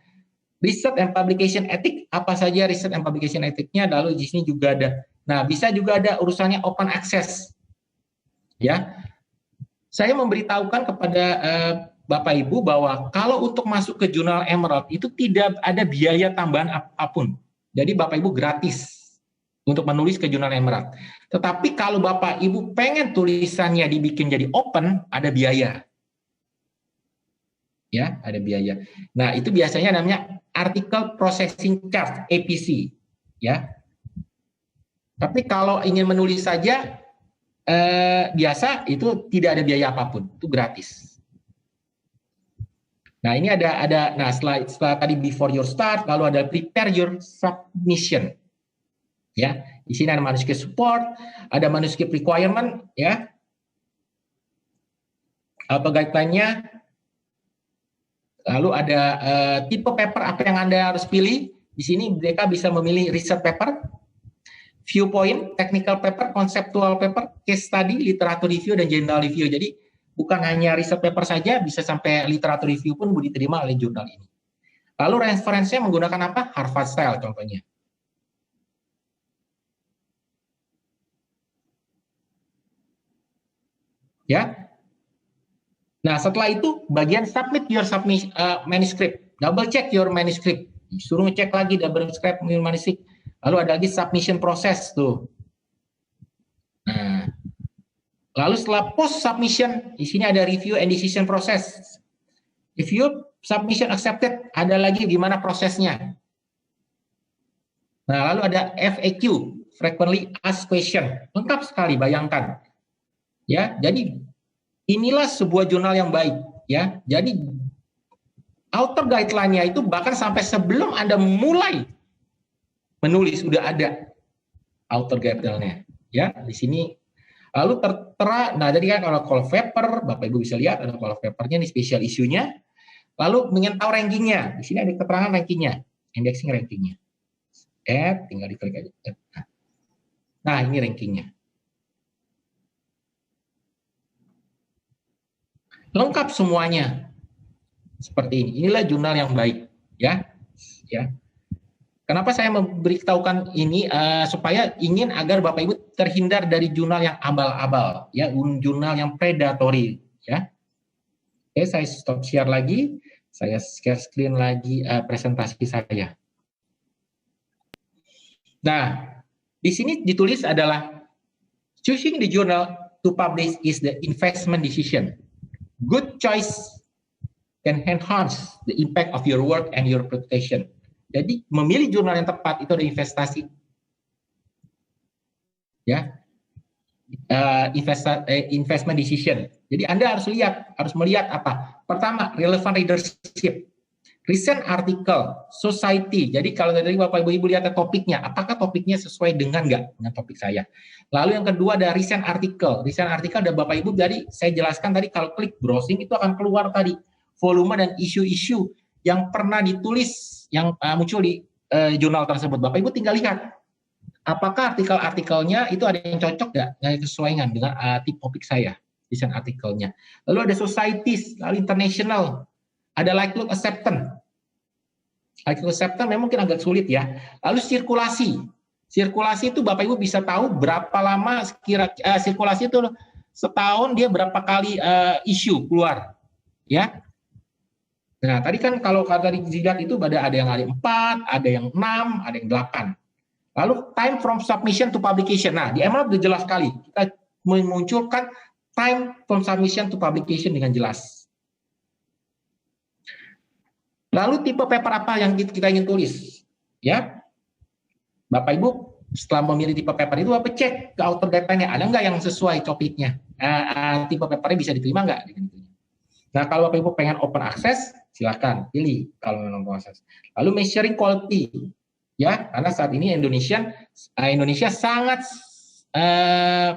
Research and publication ethic, apa saja research and publication ethic-nya, lalu di sini juga ada. Nah, bisa juga ada urusannya open access. Ya. Saya memberitahukan kepada Bapak Ibu bahwa kalau untuk masuk ke jurnal Emerald itu tidak ada biaya tambahan apapun. Jadi Bapak Ibu gratis untuk menulis ke jurnal Emerald. Tetapi kalau Bapak Ibu pengen tulisannya dibikin jadi open, ada biaya. Ya, ada biaya. Nah, itu biasanya namanya Article Processing Charge, APC. Ya. Tapi kalau ingin menulis saja, biasa itu tidak ada biaya apapun, itu gratis. Nah, ini ada nah setelah tadi before your start, lalu ada prepare your submission. Ya, di sini ada manuscript support, ada manuscript requirement, ya. Apa guideline-nya? Lalu ada tipe paper apa yang Anda harus pilih. Di sini mereka bisa memilih research paper, viewpoint, technical paper, conceptual paper, case study, literature review, dan journal review. Jadi bukan hanya research paper saja, bisa sampai literature review pun diterima oleh jurnal ini. Lalu referensinya menggunakan apa? Harvard Style contohnya. Ya. Nah, setelah itu bagian submit your manuscript. Double check your manuscript. Suruh ngecek lagi double check your manuscript. Lalu ada lagi submission process tuh. Nah, lalu setelah post submission, di sini ada review and decision process. If your submission accepted, ada lagi gimana prosesnya. Nah, lalu ada FAQ, frequently asked question. Lengkap sekali, bayangkan. Ya, jadi inilah sebuah jurnal yang baik, ya. Jadi author guideline-nya itu bahkan sampai sebelum Anda mulai menulis sudah ada author guideline-nya, ya. Di sini lalu tertera, nah tadi kan kalau call paper, Bapak Ibu bisa lihat ada call paper-nya nih, special issue-nya. Lalu ingin tahu ranking-nya, di sini ada keterangan ranking-nya, indexing ranking-nya. Tinggal diklik aja. Nah, ini ranking-nya. Lengkap semuanya. Seperti ini. Inilah jurnal yang baik, ya. Ya. Kenapa saya memberitahukan ini supaya ingin agar Bapak Ibu terhindar dari jurnal yang abal-abal, ya, jurnal yang predatory, ya. Oke, saya stop share lagi. Saya share screen lagi presentasi saya. Nah, di sini ditulis adalah choosing the journal to publish is the investment decision. Good choice can enhance the impact of your work and your reputation. Jadi memilih jurnal yang tepat itu ada investasi, ya, investment decision. Jadi Anda harus melihat apa? Pertama, relevant readership, recent article, society. Jadi kalau dari Bapak Ibu lihat topiknya, apakah topiknya sesuai dengan topik saya? Lalu yang kedua ada recent article. Recent article ada Bapak Ibu, jadi saya jelaskan tadi kalau klik browsing itu akan keluar tadi volume dan isu-isu yang pernah ditulis, yang muncul di jurnal tersebut. Bapak Ibu tinggal lihat apakah artikel-artikelnya itu ada yang cocok nggak, yang sesuai dengan topik saya, recent artikelnya. Lalu ada societies, lalu international, ada likelihood acceptance. Likelihood acceptance memang mungkin agak sulit ya. Lalu sirkulasi. Sirkulasi itu Bapak Ibu bisa tahu berapa lama sirkulasi itu setahun dia berapa kali isu keluar, ya. Nah, tadi kan kalau tadi dilihat itu ada yang 4, ada yang 6, ada yang 8. Lalu time from submission to publication. Nah, di Emerald sudah jelas sekali. Kita memunculkan time from submission to publication dengan jelas. Lalu tipe paper apa yang kita ingin tulis, ya? Bapak Ibu setelah memilih tipe paper itu Bapak cek ke author guideline-nya ada nggak yang sesuai topiknya, tipe papernya bisa diterima nggak? Nah, kalau Bapak Ibu pengen open access, silakan pilih kalau memang open access. Lalu measuring quality, ya, karena saat ini Indonesia sangat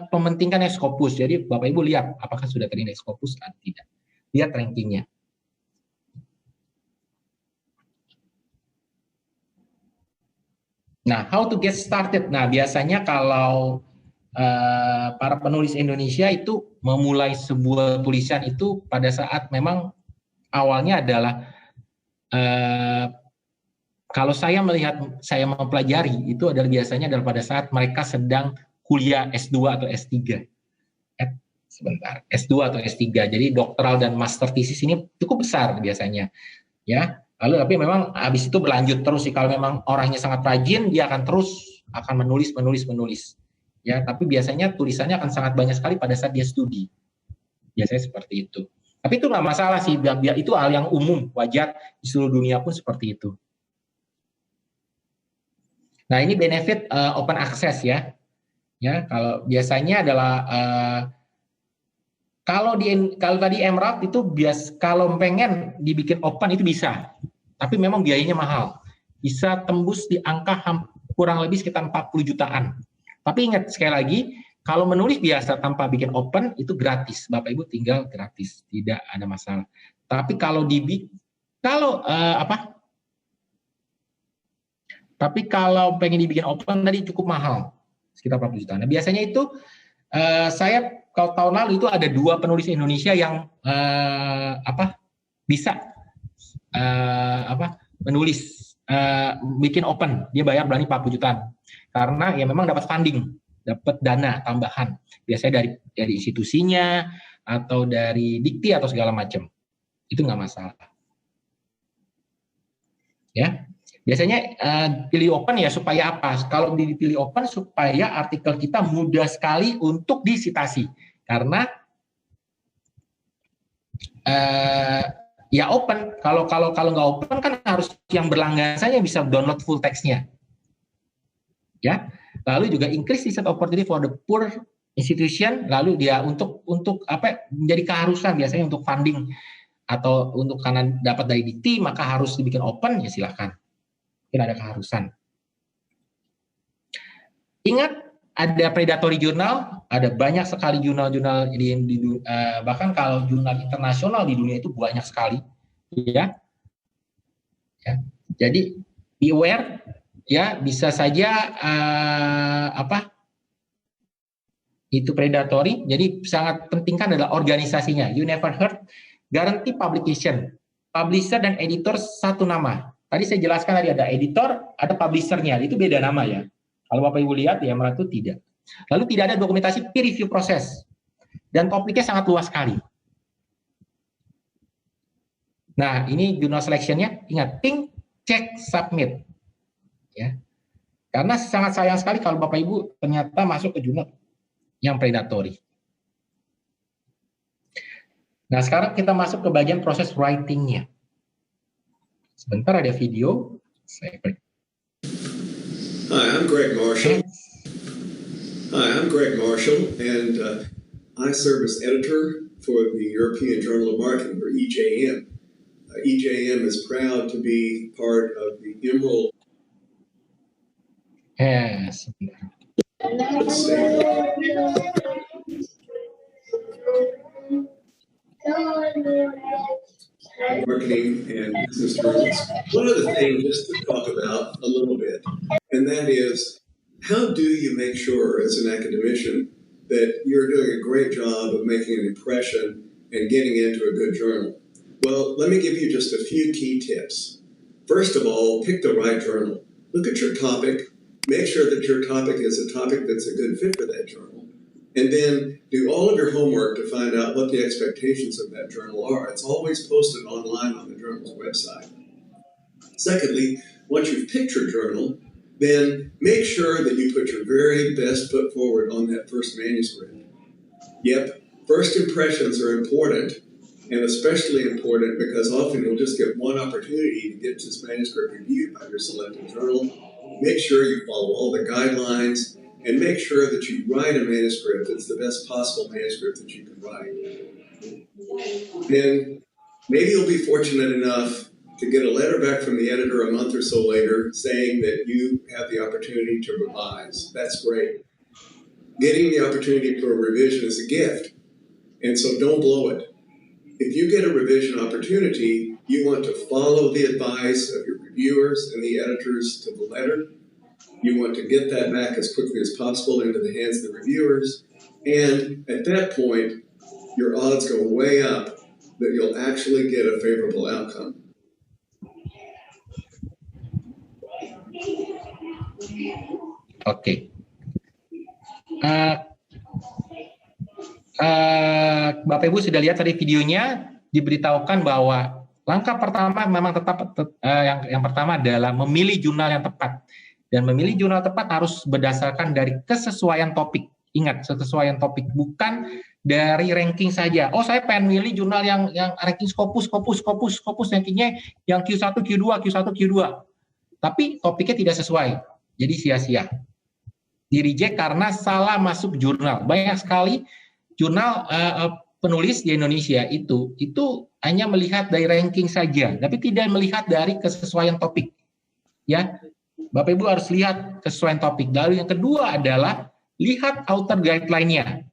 mementingkan Scopus. Jadi Bapak Ibu lihat apakah sudah terindeks Scopus atau tidak. Lihat rankingnya. Nah, how to get started? Nah, biasanya kalau para penulis Indonesia itu memulai sebuah tulisan itu pada saat memang awalnya adalah kalau saya melihat, saya mempelajari itu adalah biasanya adalah pada saat mereka sedang kuliah S2 atau S3. Sebentar, S2 atau S3. Jadi doktoral dan master thesis ini cukup besar biasanya. Ya. Lalu tapi memang habis itu berlanjut terus sih, kalau memang orangnya sangat rajin, dia akan terus menulis. Ya, tapi biasanya tulisannya akan sangat banyak sekali pada saat dia studi. Biasanya seperti itu. Tapi itu nggak masalah sih, itu hal yang umum, wajar di seluruh dunia pun seperti itu. Nah, ini benefit open access ya. Ya, kalau biasanya adalah kalau tadi Emerald itu kalau pengen dibikin open itu bisa, tapi memang biayanya mahal. Bisa tembus di angka kurang lebih sekitar 40 jutaan. Tapi ingat sekali lagi, kalau menulis biasa tanpa bikin open itu gratis, Bapak Ibu tinggal gratis, tidak ada masalah. Tapi kalau pengen dibikin open tadi cukup mahal, sekitar 40 jutaan. Nah, biasanya itu saya kalau tahun lalu itu ada 2 penulis Indonesia yang bisa menulis bikin open, dia bayar berani 40 jutaan karena ya memang dapat funding, dapat dana tambahan, biasanya dari institusinya atau dari dikti atau segala macam, itu nggak masalah. Ya. Biasanya pilih open ya supaya apa? Kalau dipilih open supaya artikel kita mudah sekali untuk disitasi. Karena ya open. Kalau nggak open kan harus yang berlangganan saja bisa download full text-nya. Ya. Lalu juga increase the opportunity for the poor institution. Lalu dia untuk menjadi keharusan biasanya untuk funding atau untuk karena dapat dari dikti maka harus dibikin open, ya silahkan. Mungkin ada keharusan. Ingat, ada predatory jurnal, ada banyak sekali jurnal-jurnal bahkan kalau jurnal internasional di dunia itu banyak sekali, ya. Jadi be aware, ya bisa saja itu predatory. Jadi sangat pentingkan adalah organisasinya. You never heard guarantee publication, publisher dan editor satu nama. Tadi saya jelaskan tadi ada editor, ada publishernya, itu beda nama ya. Kalau Bapak Ibu lihat ya Emerald itu tidak. Lalu tidak ada dokumentasi peer review proses. Dan topiknya sangat luas sekali. Nah, ini jurnal selection-nya, ingat, think, check, submit. Ya. Karena sangat sayang sekali kalau Bapak Ibu ternyata masuk ke jurnal yang predatory. Nah, sekarang kita masuk ke bagian proses writing-nya. Sebentar ada video. Hi, I'm Greg Marshall. And I serve as editor for the European Journal of Marketing, or EJM. EJM is proud to be part of the Emerald. Yes. Marketing and business journals. One other thing just to talk about a little bit, and that is, how do you make sure as an academician that you're doing a great job of making an impression and getting into a good journal? Well, let me give you just a few key tips. First of all, pick the right journal. Look at your topic. Make sure that your topic is a topic that's a good fit for that journal. And then do all of your homework to find out what the expectations of that journal are. It's always posted online on the journal's website. Secondly, once you've picked your journal, then make sure that you put your very best foot forward on that first manuscript. Yep, first impressions are important, and especially important because often you'll just get one opportunity to get this manuscript reviewed by your selected journal. Make sure you follow all the guidelines, and make sure that you write a manuscript that's the best possible manuscript that you can write. Then maybe you'll be fortunate enough to get a letter back from the editor a month or so later saying that you have the opportunity to revise. That's great. Getting the opportunity for a revision is a gift, and so don't blow it. If you get a revision opportunity, you want to follow the advice of your reviewers and the editors to the letter. You want to get that back as quickly as possible into the hands of the reviewers. And at that point, your odds go way up that you'll actually get a favorable outcome. Oke. Bapak Ibu sudah lihat tadi videonya, diberitahukan bahwa langkah pertama memang yang pertama adalah memilih jurnal yang tepat. Dan memilih jurnal tepat harus berdasarkan dari kesesuaian topik. Ingat, kesesuaian topik, bukan dari ranking saja. Oh, saya pengen milih jurnal yang ranking Scopus rankingnya yang Q1, Q2. Tapi topiknya tidak sesuai. Jadi sia-sia. Di-reject karena salah masuk jurnal. Banyak sekali jurnal penulis di Indonesia itu hanya melihat dari ranking saja, tapi tidak melihat dari kesesuaian topik. Ya, Bapak Ibu harus lihat kesesuaian topik. Lalu yang kedua adalah lihat author guideline-nya.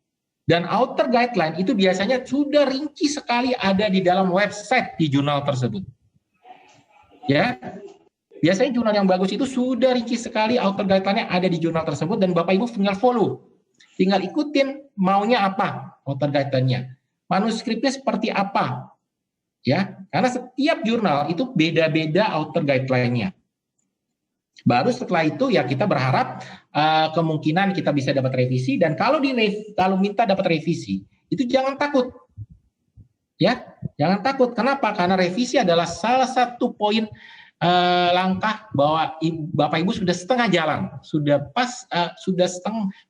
Dan author guideline itu biasanya sudah rinci sekali ada di dalam website di jurnal tersebut. Ya, biasanya jurnal yang bagus itu sudah rinci sekali author guideline-nya ada di jurnal tersebut dan Bapak Ibu tinggal follow. Tinggal ikutin maunya apa author guideline-nya. Manuskripnya seperti apa. Ya, karena setiap jurnal itu beda-beda author guideline-nya. Baru setelah itu ya kita berharap kemungkinan kita bisa dapat revisi dan kalau minta dapat revisi itu jangan takut. Ya, jangan takut. Kenapa? Karena revisi adalah salah satu poin langkah bahwa Bapak Ibu sudah setengah jalan, sudah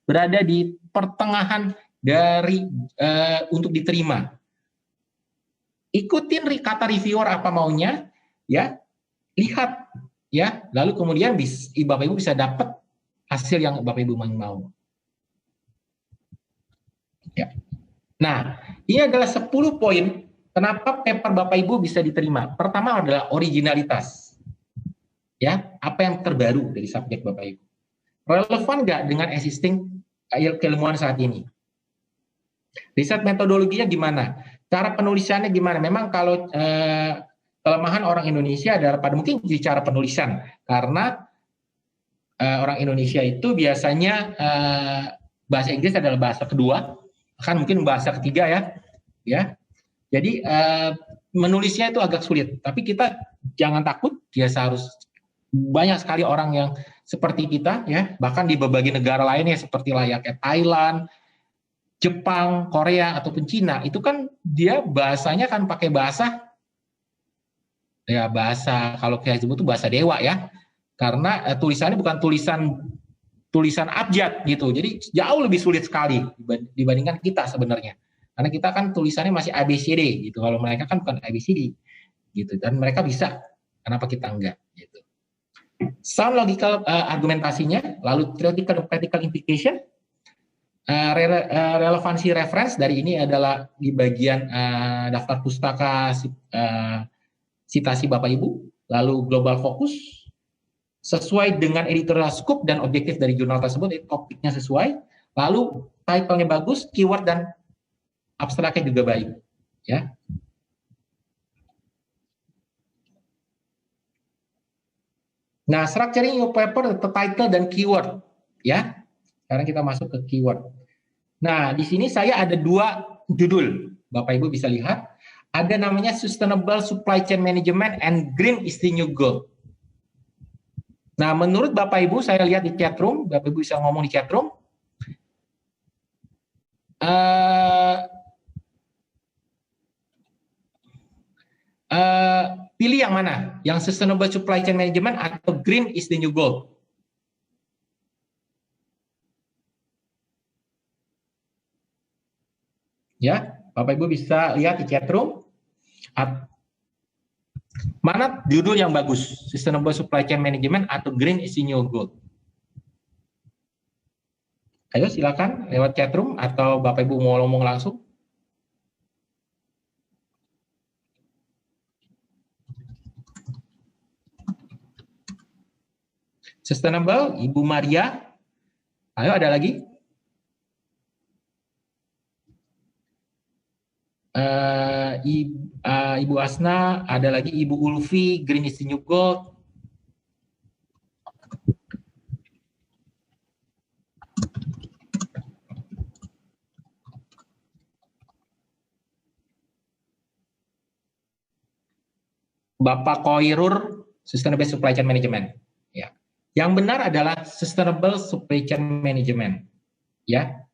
berada di pertengahan dari untuk diterima. Ikutin kata reviewer apa maunya, ya, lihat, ya, lalu kemudian Bapak Ibu bisa dapat hasil yang Bapak Ibu mau. Ya. Nah, ini adalah 10 poin kenapa paper Bapak Ibu bisa diterima. Pertama adalah originalitas. Ya, apa yang terbaru dari subjek Bapak Ibu? Relevan nggak dengan existing keilmuan saat ini? Riset metodologinya gimana? Cara penulisannya gimana? Memang kalau kelemahan orang Indonesia adalah pada mungkin di cara penulisan, karena orang Indonesia itu biasanya bahasa Inggris adalah bahasa kedua, bahkan mungkin bahasa ketiga ya. Jadi menulisnya itu agak sulit. Tapi kita jangan takut, biasa harus banyak sekali orang yang seperti kita ya, bahkan di berbagai negara lainnya seperti layaknya Thailand, Jepang, Korea ataupun Cina, itu kan dia bahasanya kan pakai bahasa kalau kayak disebut itu bahasa dewa ya. Karena tulisannya bukan tulisan abjad gitu. Jadi jauh lebih sulit sekali dibandingkan kita sebenarnya. Karena kita kan tulisannya masih ABCD gitu. Kalau mereka kan bukan ABCD gitu. Dan mereka bisa. Kenapa kita enggak gitu. Sound logical argumentasinya, lalu theoretical practical implication, relevansi reference dari ini adalah di bagian daftar pustaka citasi Bapak Ibu, lalu global focus, sesuai dengan editorial scope dan objektif dari jurnal tersebut, topiknya sesuai, lalu title-nya bagus, keyword dan abstraknya juga baik, ya. Nah, structuring your paper, title dan keyword, ya. Sekarang kita masuk ke keyword. Nah, di sini saya ada 2 judul, Bapak Ibu bisa lihat. Ada namanya Sustainable Supply Chain Management and Green is the New Gold. Nah, menurut Bapak Ibu, saya lihat di chatroom, Bapak Ibu bisa ngomong di chatroom. Pilih yang mana? Yang Sustainable Supply Chain Management atau Green is the New Gold? Ya, Bapak Ibu bisa lihat di chatroom. Mana judul yang bagus? Sustainable Supply Chain Management atau Green is the New Gold? Ayo silakan lewat chatroom atau Bapak Ibu mau ngomong langsung. Sustainable, Ibu Maria. Ayo ada lagi? Ibu Asna, ada lagi Ibu Ulfi, Green is the New Gold. Bapak Koirur, Sustainable Supply Chain Management. Ya. Yang benar adalah Sustainable Supply Chain Management. Ya.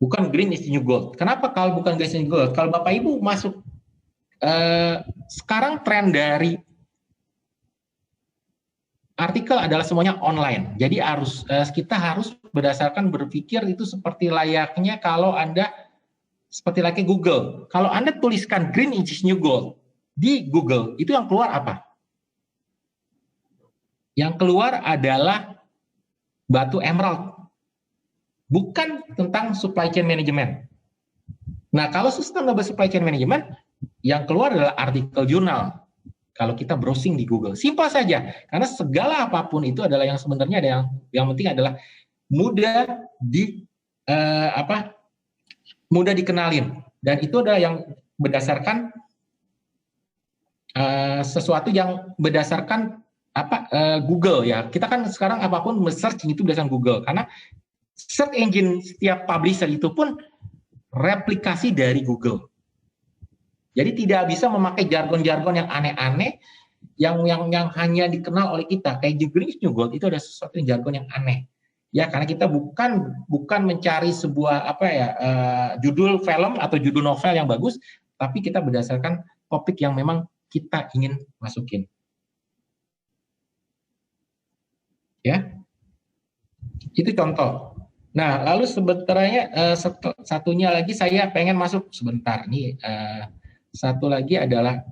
Bukan Green is the New Gold. Kenapa kalau bukan Green is the New Gold? Kalau Bapak Ibu masuk sekarang tren dari artikel adalah semuanya online. Jadi kita harus berdasarkan berpikir itu seperti layaknya kalau Anda seperti layaknya Google. Kalau Anda tuliskan Green is New Gold di Google, itu yang keluar apa? Yang keluar adalah batu emerald. Bukan tentang supply chain management. Nah, kalau sustainable supply chain management, yang keluar adalah artikel jurnal. Kalau kita browsing di Google, simpel saja. Karena segala apapun itu adalah yang sebenarnya ada yang penting adalah mudah mudah dikenalin. Dan itu adalah yang berdasarkan sesuatu yang berdasarkan Google ya. Kita kan sekarang apapun search itu berdasarkan Google. Karena search engine setiap publisher itu pun replikasi dari Google. Jadi tidak bisa memakai jargon-jargon yang aneh-aneh yang hanya dikenal oleh kita. Kayak Green is New Gold itu ada sesuatu yang jargon yang aneh. Ya, karena kita bukan mencari sebuah judul film atau judul novel yang bagus, tapi kita berdasarkan topik yang memang kita ingin masukin. Ya. Itu contoh. Nah, lalu sebenarnya satunya lagi saya pengen masuk sebentar. Nih, satu lagi adalah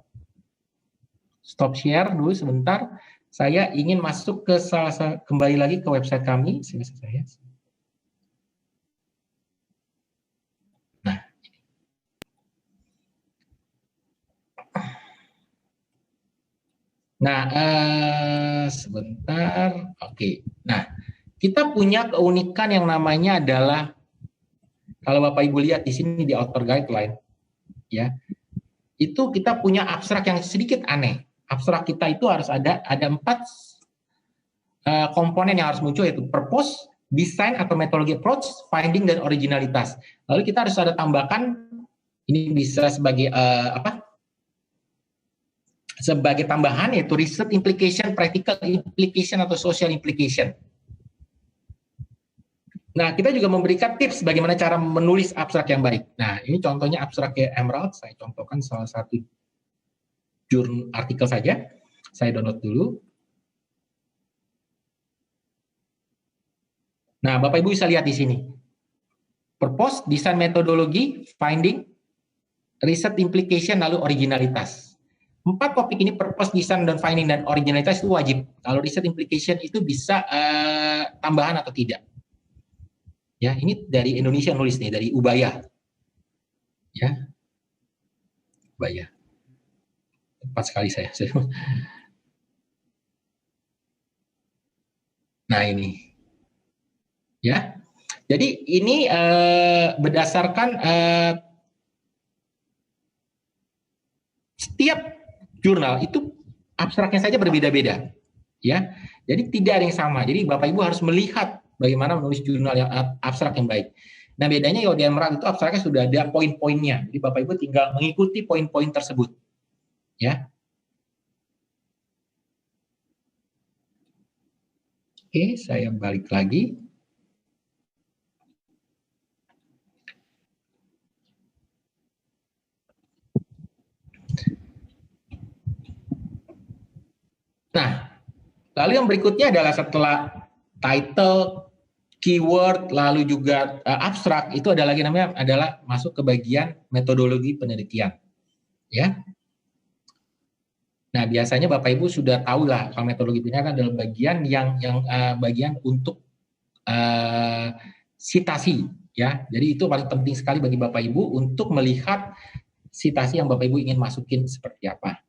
stop share dulu sebentar. Saya ingin masuk ke kembali lagi ke website kami. Nah, sebentar. Oke. Nah, kita punya keunikan yang namanya adalah, kalau Bapak Ibu lihat di sini di author guideline, ya, itu kita punya abstrak yang sedikit aneh. Abstrak kita itu harus ada 4 komponen yang harus muncul, yaitu purpose, design atau methodology approach, finding, dan originalitas. Lalu kita harus ada tambahkan, ini bisa sebagai sebagai tambahan, yaitu research implication, practical implication, atau social implication. Nah, kita juga memberikan tips bagaimana cara menulis abstrak yang baik. Nah, ini contohnya abstrak Emerald. Saya contohkan salah satu artikel saja. Saya download dulu. Nah, Bapak Ibu bisa lihat di sini. Purpose, design metodologi, finding, research implication, lalu originalitas. 4 topik ini, purpose, design, dan finding, dan originalitas itu wajib. Kalau research implication itu bisa tambahan atau tidak. Ya, ini dari Indonesia nulis nih, dari Ubaya. Ya. Ubaya. Tepat sekali saya. Nah, ini. Ya. Jadi ini berdasarkan setiap jurnal itu abstraknya saja berbeda-beda, ya. Jadi tidak ada yang sama. Jadi Bapak Ibu harus melihat bagaimana menulis jurnal yang abstrak yang baik. Nah, bedanya kalau di Emerald itu abstraknya sudah ada poin-poinnya. Jadi Bapak Ibu tinggal mengikuti poin-poin tersebut, ya. Oke, saya balik lagi. Nah, lalu yang berikutnya adalah setelah title, keyword, lalu juga abstrak, itu ada lagi namanya adalah masuk ke bagian metodologi penelitian, ya. Nah, biasanya Bapak Ibu sudah tahu lah kalau metodologi penelitian adalah bagian yang bagian untuk sitasi, ya. Jadi itu paling penting sekali bagi Bapak Ibu untuk melihat sitasi yang Bapak Ibu ingin masukin seperti apa.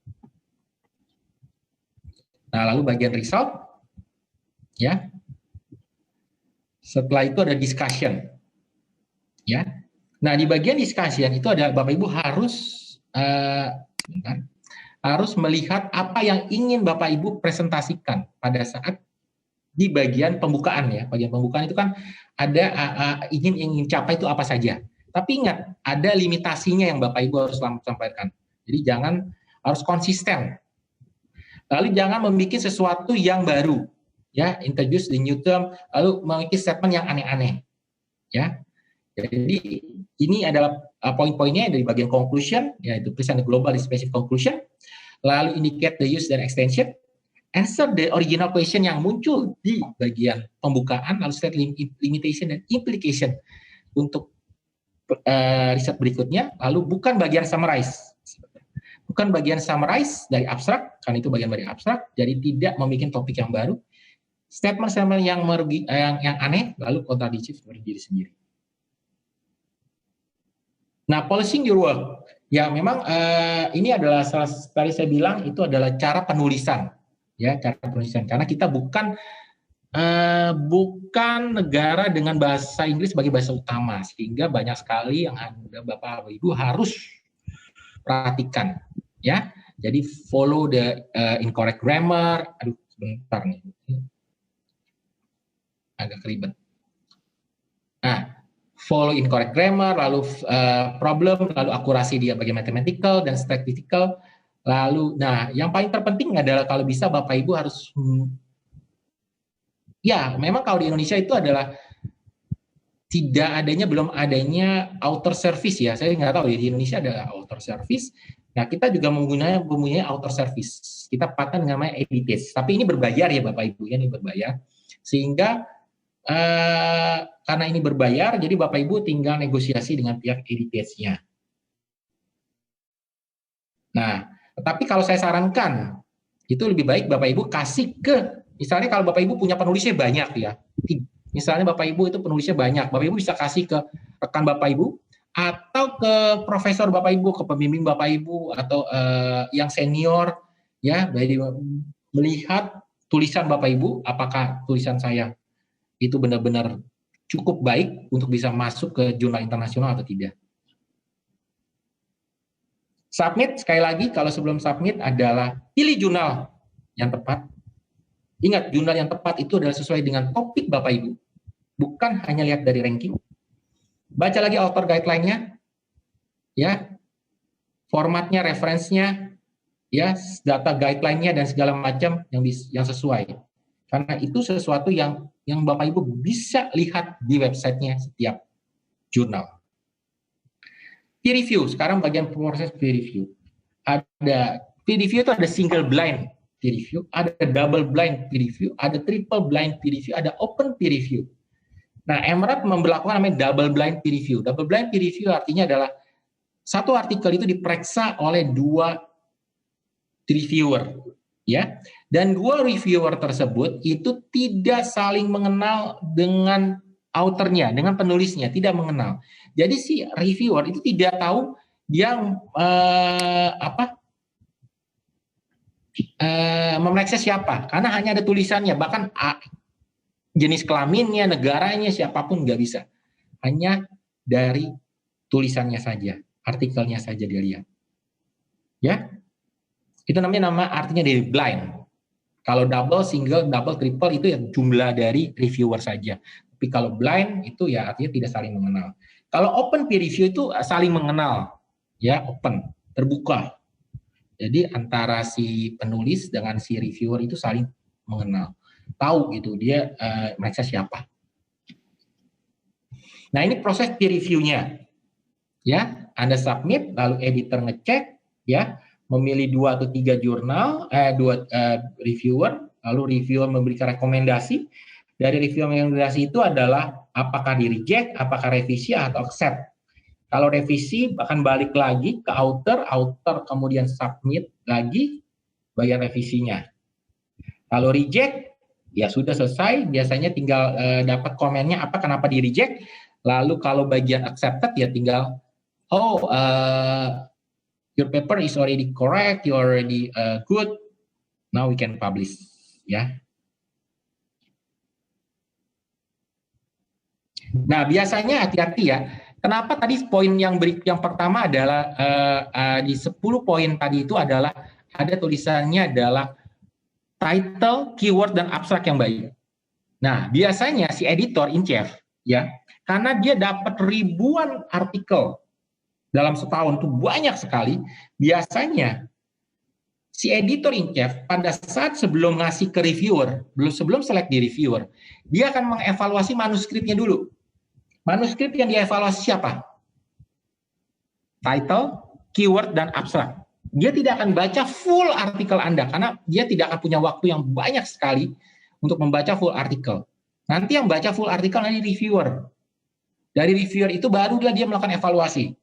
Nah, lalu bagian result, ya. Setelah itu ada discussion, ya. Nah, di bagian discussion itu ada Bapak Ibu harus melihat apa yang ingin Bapak Ibu presentasikan pada saat di bagian pembukaan, ya. Bagian pembukaan itu kan ada ingin capai itu apa saja. Tapi ingat, ada limitasinya yang Bapak Ibu harus sampaikan. Jadi jangan harus konsisten. Lalu jangan membuat sesuatu yang baru, ya, introduce the new term, lalu membuat statement yang aneh-aneh, ya. Jadi ini adalah poin-poinnya dari bagian conclusion, yaitu present the global specific conclusion, lalu indicate the use dan extension, answer the original question yang muncul di bagian pembukaan, lalu state limitation dan implication untuk riset berikutnya, lalu bukan bagian summarize. Bukan bagian summarize dari abstrak, karena itu bagian dari abstrak, jadi tidak membuat topik yang baru, statement-statement yang aneh, lalu kontradiktif seperti diri sendiri. Nah, polishing your work, ya memang ini adalah tadi saya bilang itu adalah cara penulisan, ya cara penulisan, karena kita bukan negara dengan bahasa Inggris sebagai bahasa utama, sehingga banyak sekali yang Anda Bapak Ibu harus perhatikan, ya. Jadi follow the incorrect grammar. Aduh, sebentar nih, agak ribet. Nah, follow incorrect grammar, lalu problem, lalu akurasi dia bagi mathematical dan statistical. Lalu, nah, yang paling terpenting adalah kalau bisa Bapak Ibu harus, ya, memang kalau di Indonesia itu adalah belum adanya outer service, ya. Saya nggak tahu ya, di Indonesia ada outer service. Nah, kita juga mempunyai outer service. Kita pakai namanya editage. Tapi ini berbayar ya Bapak Ibu, ya, ini berbayar. Sehingga karena ini berbayar, jadi Bapak Ibu tinggal negosiasi dengan pihak editage-nya. Nah, tetapi kalau saya sarankan, itu lebih baik Bapak Ibu kasih ke, misalnya kalau Bapak Ibu punya penulisnya banyak, ya. Misalnya Bapak Ibu itu penulisnya banyak, Bapak Ibu bisa kasih ke rekan Bapak Ibu, atau ke profesor Bapak Ibu, ke pembimbing Bapak Ibu, atau yang senior, ya, melihat tulisan Bapak Ibu, apakah tulisan saya itu benar-benar cukup baik untuk bisa masuk ke jurnal internasional atau tidak. Submit, sekali lagi, kalau sebelum submit adalah pilih jurnal yang tepat. Ingat, jurnal yang tepat itu adalah sesuai dengan topik Bapak Ibu, bukan hanya lihat dari ranking. Baca lagi author guideline-nya, ya, formatnya, referensinya, ya, data guideline-nya dan segala macam yang sesuai. Karena itu sesuatu yang Bapak Ibu bisa lihat di websitenya setiap jurnal. Peer review, sekarang bagian proses peer review. Ada peer review itu ada single blind peer review, ada double blind peer review, ada triple blind peer review, ada open peer review. Nah, EMRAT memberlakukan namanya double blind peer review. Double blind peer review artinya adalah satu artikel itu diperiksa oleh 2 reviewer, ya. Dan 2 reviewer tersebut itu tidak saling mengenal dengan authornya, dengan penulisnya, tidak mengenal. Jadi si reviewer itu tidak tahu dia memeriksa siapa, karena hanya ada tulisannya, bahkan jenis kelaminnya, negaranya, siapapun nggak bisa. Hanya dari tulisannya saja, artikelnya saja dia lihat. Ya, itu namanya artinya dari blind. Kalau double, single, double, triple itu ya jumlah dari reviewer saja. Tapi kalau blind itu ya artinya tidak saling mengenal. Kalau open peer review itu saling mengenal, ya, open, terbuka. Jadi antara si penulis dengan si reviewer itu saling mengenal, tahu gitu dia mereka siapa. Nah, ini proses peer review-nya, ya. Anda submit, lalu editor ngecek, ya. Memilih 2 atau 3 jurnal, 2 reviewer, lalu reviewer memberikan rekomendasi. Dari review rekomendasi itu adalah apakah di reject, apakah revisi atau accept. Kalau revisi bahkan balik lagi ke author kemudian submit lagi bagian revisinya. Kalau reject, ya sudah selesai, biasanya tinggal dapat komennya apa, kenapa di reject. Lalu kalau bagian accepted ya tinggal your paper is already correct, you already good, now we can publish, ya. Nah, biasanya hati-hati ya. Kenapa tadi poin yang pertama adalah di 10 poin tadi itu adalah ada tulisannya adalah title, keyword, dan abstrak yang baik. Nah, biasanya si editor in chief, ya, karena dia dapat ribuan artikel dalam setahun itu banyak sekali, biasanya si editor in chief pada saat sebelum ngasih ke reviewer, sebelum select di reviewer, dia akan mengevaluasi manuskripnya dulu. Manuskrip yang dievaluasi siapa? Title, keyword, dan abstrak. Dia tidak akan baca full artikel Anda, karena dia tidak akan punya waktu yang banyak sekali untuk membaca full artikel. Nanti yang baca full artikel nanti reviewer. Dari reviewer itu barulah dia melakukan evaluasi.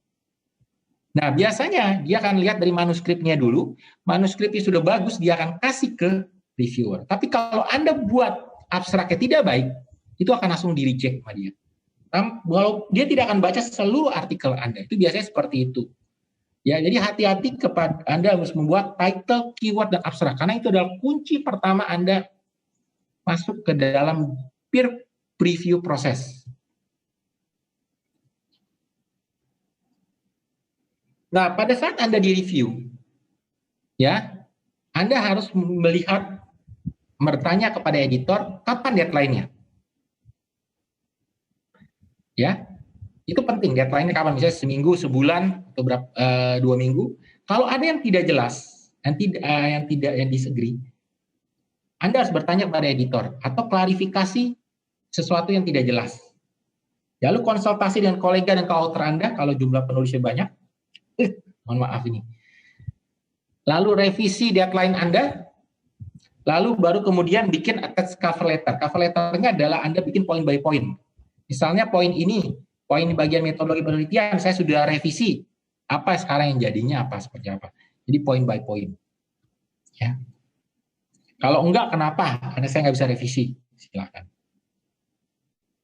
Nah, biasanya dia akan lihat dari manuskripnya dulu. Manuskripnya sudah bagus, dia akan kasih ke reviewer. Tapi kalau Anda buat abstraknya tidak baik, itu akan langsung di-reject sama dia. Walau dia tidak akan baca seluruh artikel Anda. Itu biasanya seperti itu. Ya, jadi hati-hati kepada Anda harus membuat title, keyword, dan abstrak. Karena itu adalah kunci pertama Anda masuk ke dalam peer preview proses. Nah, pada saat Anda di-review, ya, Anda harus melihat, bertanya kepada editor, kapan deadline-nya? Ya, itu penting, deadline-nya kapan? Misalnya seminggu, sebulan, atau 2 minggu. Kalau ada yang tidak jelas, yang disagree, Anda harus bertanya kepada editor, atau klarifikasi sesuatu yang tidak jelas. Lalu konsultasi dengan kolega dan co-author Anda, kalau jumlah penulisnya banyak, mohon maaf ini. Lalu revisi deadline Anda, lalu baru kemudian bikin attach cover letter. Cover letternya adalah Anda bikin point by point. Misalnya poin ini, poin di bagian metodologi penelitian, saya sudah revisi. Apa sekarang yang jadinya apa, seperti apa. Jadi point by point. Ya. Kalau enggak, kenapa? Karena saya nggak bisa revisi. Silakan.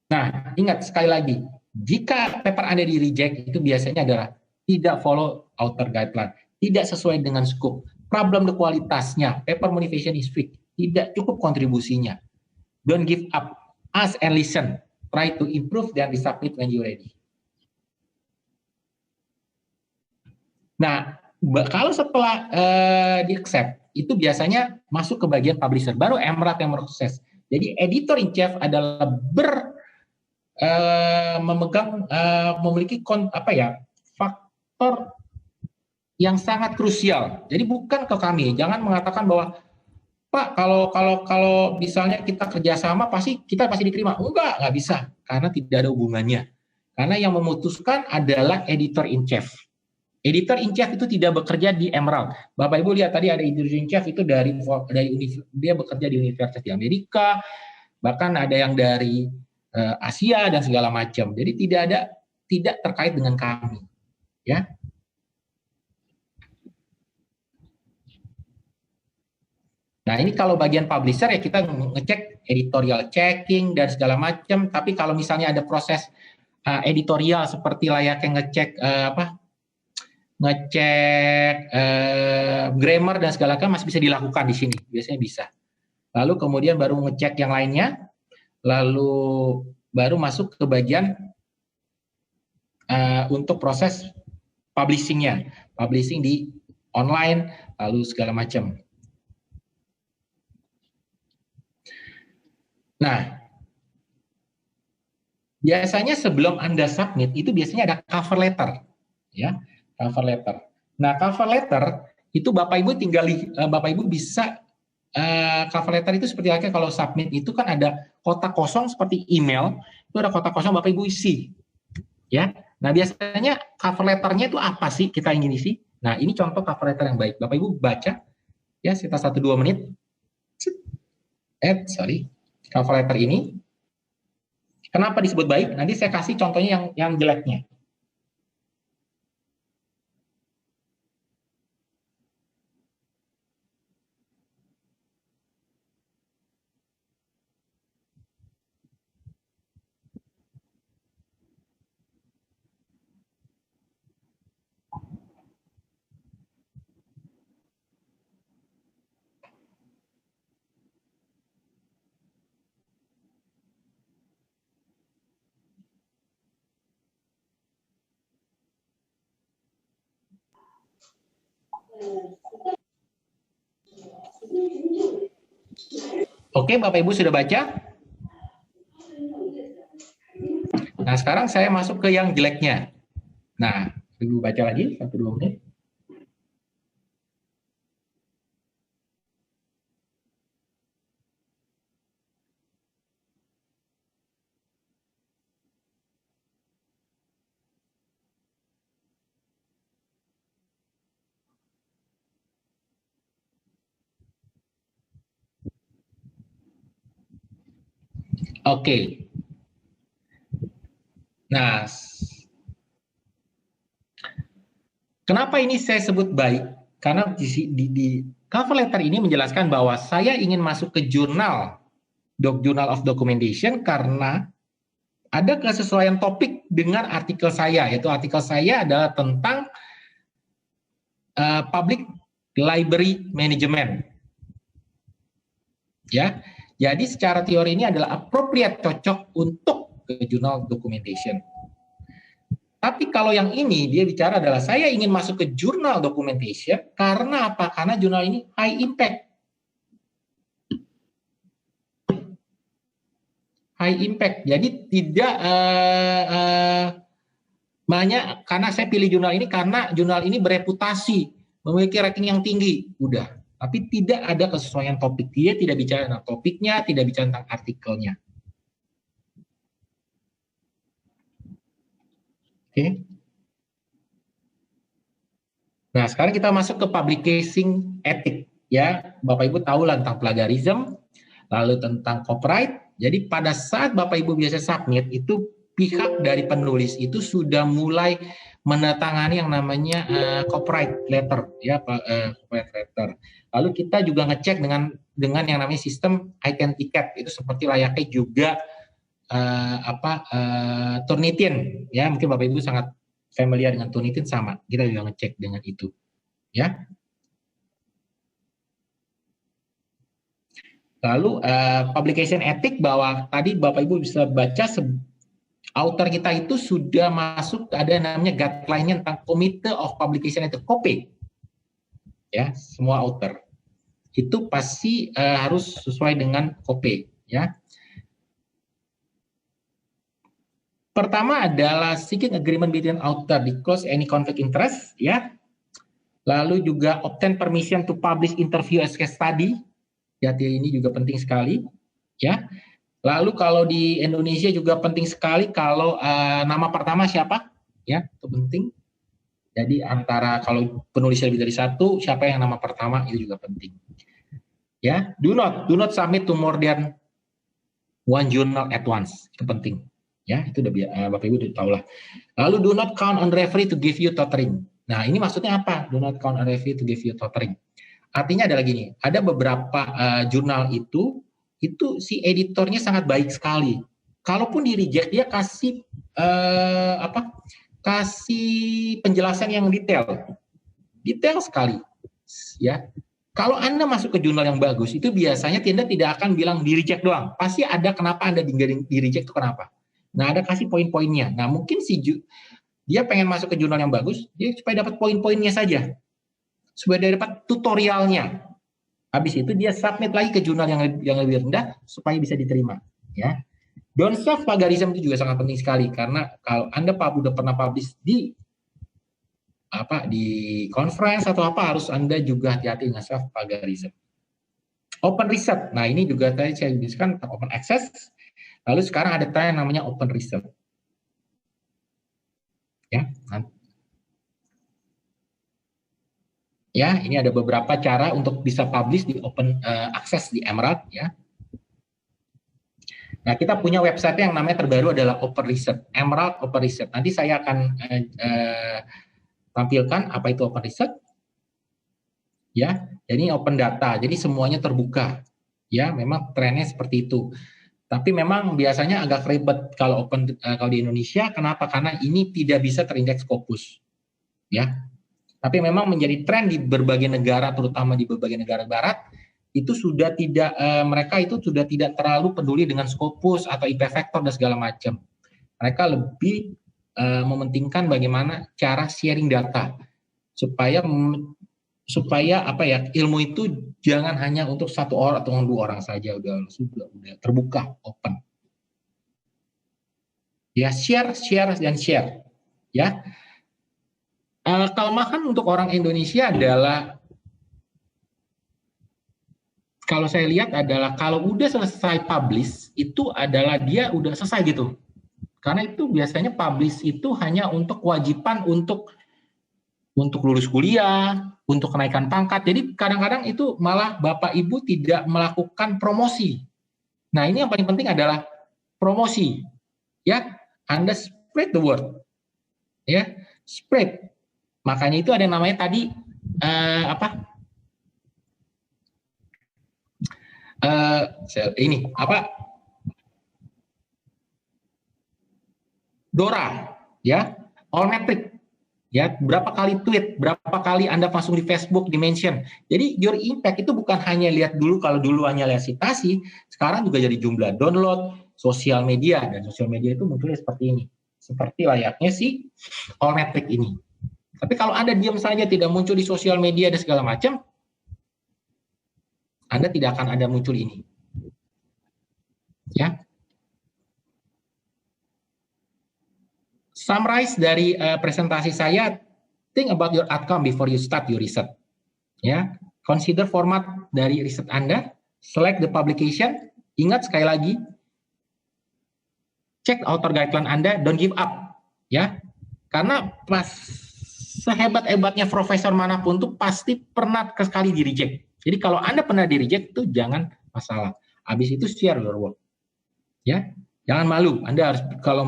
Nah, ingat sekali lagi, jika paper Anda di-reject, itu biasanya adalah tidak follow author guideline, tidak sesuai dengan scope, problem kualitasnya, paper motivation is weak, tidak cukup kontribusinya. Don't give up, ask and listen, try to improve dan resubmit when you ready. Nah, kalau setelah di-accept, itu biasanya masuk ke bagian publisher, baru Emerald yang proses. Jadi editor in chief adalah memiliki faktor yang sangat krusial. Jadi bukan ke kami, jangan mengatakan bahwa Pak, kalau misalnya kita kerjasama kita pasti diterima. Nggak bisa, karena tidak ada hubungannya. Karena yang memutuskan adalah editor in chief. Editor in chief itu tidak bekerja di Emerald. Bapak Ibu lihat tadi ada editor in chief itu dia bekerja di universitas di Amerika, bahkan ada yang dari Asia dan segala macam. Jadi tidak terkait dengan kami, ya. Nah, ini kalau bagian publisher ya kita ngecek editorial checking dan segala macam. Tapi kalau misalnya ada proses editorial seperti layaknya ngecek grammar dan segala macam masih bisa dilakukan di sini, biasanya bisa. Lalu kemudian baru ngecek yang lainnya, lalu baru masuk ke bagian untuk proses publishing-nya, publishing di online, lalu segala macam. Nah, biasanya sebelum Anda submit itu biasanya ada cover letter, ya. Cover letter. Nah, cover letter itu Bapak Ibu Bapak Ibu bisa cover letter itu seperti apa? Kalau submit itu kan ada kotak kosong seperti email, itu ada kotak kosong Bapak Ibu isi, ya. Nah, biasanya cover letternya itu apa sih kita ingin isi? Nah, ini contoh cover letter yang baik. Bapak Ibu baca, ya, sekitar 1-2 menit. Cover letter ini, kenapa disebut baik? Nanti saya kasih contohnya yang jeleknya. Oke, Bapak Ibu sudah baca? Nah, sekarang saya masuk ke yang jeleknya. Nah, Ibu baca lagi 1-2 menit. Oke. Nah, kenapa ini saya sebut baik? Karena di cover letter ini menjelaskan bahwa saya ingin masuk ke Journal of Documentation karena ada kesesuaian topik dengan artikel saya, yaitu artikel saya adalah tentang public library management. Ya, jadi secara teori ini adalah appropriate, cocok untuk ke Journal Documentation. Tapi kalau yang ini dia bicara adalah saya ingin masuk ke Journal Documentation karena apa? Karena jurnal ini high impact. High impact. Jadi tidak banyak, karena saya pilih jurnal ini karena jurnal ini bereputasi, memiliki ranking yang tinggi. Udah. Tapi tidak ada kesesuaian topik. Dia tidak bicara tentang topiknya, tidak bicara tentang artikelnya. Oke. Nah, sekarang kita masuk ke publishing ethic. Ya, Bapak Ibu tahu lah tentang plagiarism, lalu tentang copyright. Jadi pada saat Bapak Ibu biasa submit, itu pihak dari penulis itu sudah mulai menandatangani yang namanya copyright letter, ya, copyright letter. Lalu kita juga ngecek dengan yang namanya sistem Icanticate, itu seperti layaknya juga Turnitin, ya, mungkin Bapak Ibu sangat familiar dengan Turnitin, sama, kita juga ngecek dengan itu, ya. Lalu publication ethic, bahwa tadi Bapak Ibu bisa baca author kita itu sudah masuk, ada namanya guideline-nya tentang Committee of Publication Ethics, COPE. Ya, semua author itu pasti harus sesuai dengan COPE, ya. Pertama adalah seeking agreement between author disclose any conflict interest, ya. Lalu juga obtain permission to publish interview as case study. Ya, ini juga penting sekali, ya. Lalu kalau di Indonesia juga penting sekali kalau nama pertama siapa, ya, itu penting. Jadi antara kalau penulis lebih dari satu, siapa yang nama pertama itu juga penting. Ya, do not submit to more than one journal at once, itu penting. Ya, itu udah Bapak Ibu udah tahu lah. Lalu do not count on referee to give you tutoring. Nah, ini maksudnya apa? Do not count on referee to give you tutoring. Artinya adalah gini, ada beberapa jurnal itu si editornya sangat baik sekali. Kalaupun di reject, dia kasih kasih penjelasan yang detail sekali, ya. Kalau Anda masuk ke jurnal yang bagus, itu biasanya Anda tidak akan bilang di reject doang. Pasti ada kenapa Anda di reject itu kenapa. Nah, ada kasih poin-poinnya. Nah, mungkin dia pengen masuk ke jurnal yang bagus, dia supaya dapat poin-poinnya saja. Supaya dia dapat tutorialnya. Habis itu dia submit lagi ke jurnal yang lebih rendah supaya bisa diterima, ya. Don't self plagiarism itu juga sangat penting sekali, karena kalau Anda udah pernah publish di conference atau apa, harus Anda juga hati-hati dengan self plagiarism. Open research. Nah, ini juga tadi saya jelaskan tentang open access. Lalu sekarang ada tren yang namanya open research. Ya, ya, ini ada beberapa cara untuk bisa publish di open access di Emerald, ya. Nah, kita punya website yang namanya terbaru adalah Open Research, Emerald Open Research. Nanti saya akan tampilkan apa itu Open Research. Ya, jadi open data, jadi semuanya terbuka. Ya, memang trennya seperti itu. Tapi memang biasanya agak ribet kalau di Indonesia. Kenapa? Karena ini tidak bisa terindeks Scopus. Ya. Tapi memang menjadi tren di berbagai negara, terutama di berbagai negara barat, itu sudah tidak, mereka itu sudah tidak terlalu peduli dengan Scopus atau IP Vector dan segala macam. Mereka lebih mementingkan bagaimana cara sharing data supaya ilmu itu jangan hanya untuk satu orang atau dua orang saja, udah terbuka, open. Ya, share ya. Kelemahan untuk orang Indonesia adalah, kalau saya lihat adalah kalau udah selesai publish itu adalah dia udah selesai gitu. Karena itu biasanya publish itu hanya untuk kewajiban untuk lulus kuliah, untuk kenaikan pangkat. Jadi kadang-kadang itu malah Bapak Ibu tidak melakukan promosi. Nah, ini yang paling penting adalah promosi, ya. Anda spread the word, ya, spread. Makanya itu ada yang namanya tadi DORA, ya, all metric, ya, berapa kali tweet, berapa kali Anda langsung di Facebook, di mention. Jadi your impact itu bukan hanya lihat dulu, kalau dulu hanya lihat citasi, sekarang juga jadi jumlah download, sosial media, dan sosial media itu munculnya seperti ini, seperti layaknya si all metric ini. Tapi kalau Anda diam saja, tidak muncul di sosial media dan segala macam, Anda tidak akan ada muncul ini. Ya. Summarize dari presentasi saya, think about your outcome before you start your research. Ya. Consider format dari riset Anda, select the publication, ingat sekali lagi, cek author guideline Anda, don't give up. Ya. Karena pas sehebat-hebatnya profesor manapun tuh pasti pernah sekali di-reject. Jadi kalau Anda pernah di-reject itu jangan masalah. Habis itu share your work. Ya, jangan malu. Anda harus, kalau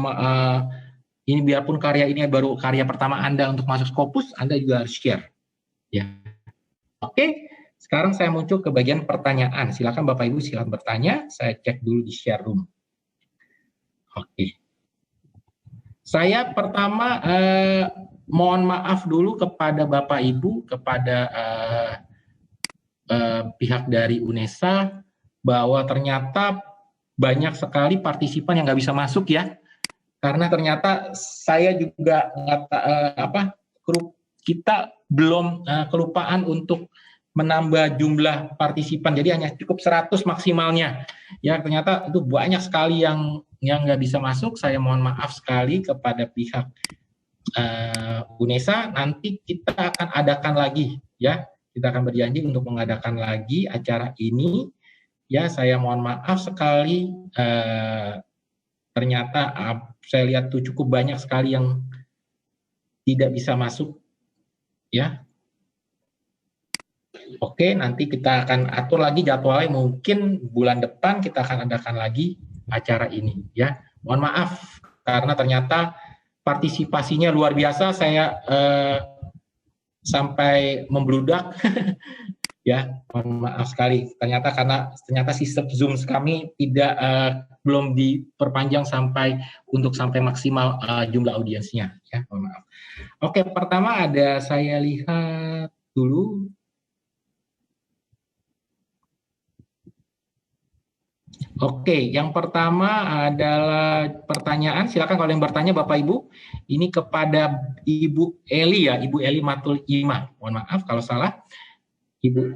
ini biarpun karya ini baru karya pertama Anda untuk masuk Scopus, Anda juga harus share. Ya. Oke, sekarang saya muncul ke bagian pertanyaan. Silakan Bapak Ibu silakan bertanya. Saya cek dulu di share room. Oke. Saya pertama mohon maaf dulu kepada Bapak Ibu, kepada pihak dari UNESA, bahwa ternyata banyak sekali partisipan yang nggak bisa masuk ya, karena ternyata saya juga kita belum kelupaan untuk menambah jumlah partisipan, jadi hanya cukup 100 maksimalnya. Ya ternyata itu banyak sekali yang nggak bisa masuk. Saya mohon maaf sekali kepada pihak UNESA. Nanti kita akan adakan lagi ya. Kita akan berjanji untuk mengadakan lagi acara ini. Ya, saya mohon maaf sekali. Ternyata saya lihat tuh cukup banyak sekali yang tidak bisa masuk. Ya. Oke, nanti kita akan atur lagi jadwalnya. Mungkin bulan depan kita akan adakan lagi acara ini. Ya, mohon maaf karena ternyata partisipasinya luar biasa. Saya sampai membludak. Ya, mohon maaf sekali. Ternyata sistem Zoom kami tidak belum diperpanjang sampai maksimal jumlah audiensnya. Ya, mohon maaf. Oke, pertama ada saya lihat dulu. Oke, yang pertama adalah pertanyaan. Silakan kalau yang bertanya Bapak Ibu. Ini kepada Ibu Eli ya, Ibu Eli Matul Ima. Mohon maaf kalau salah. Ibu,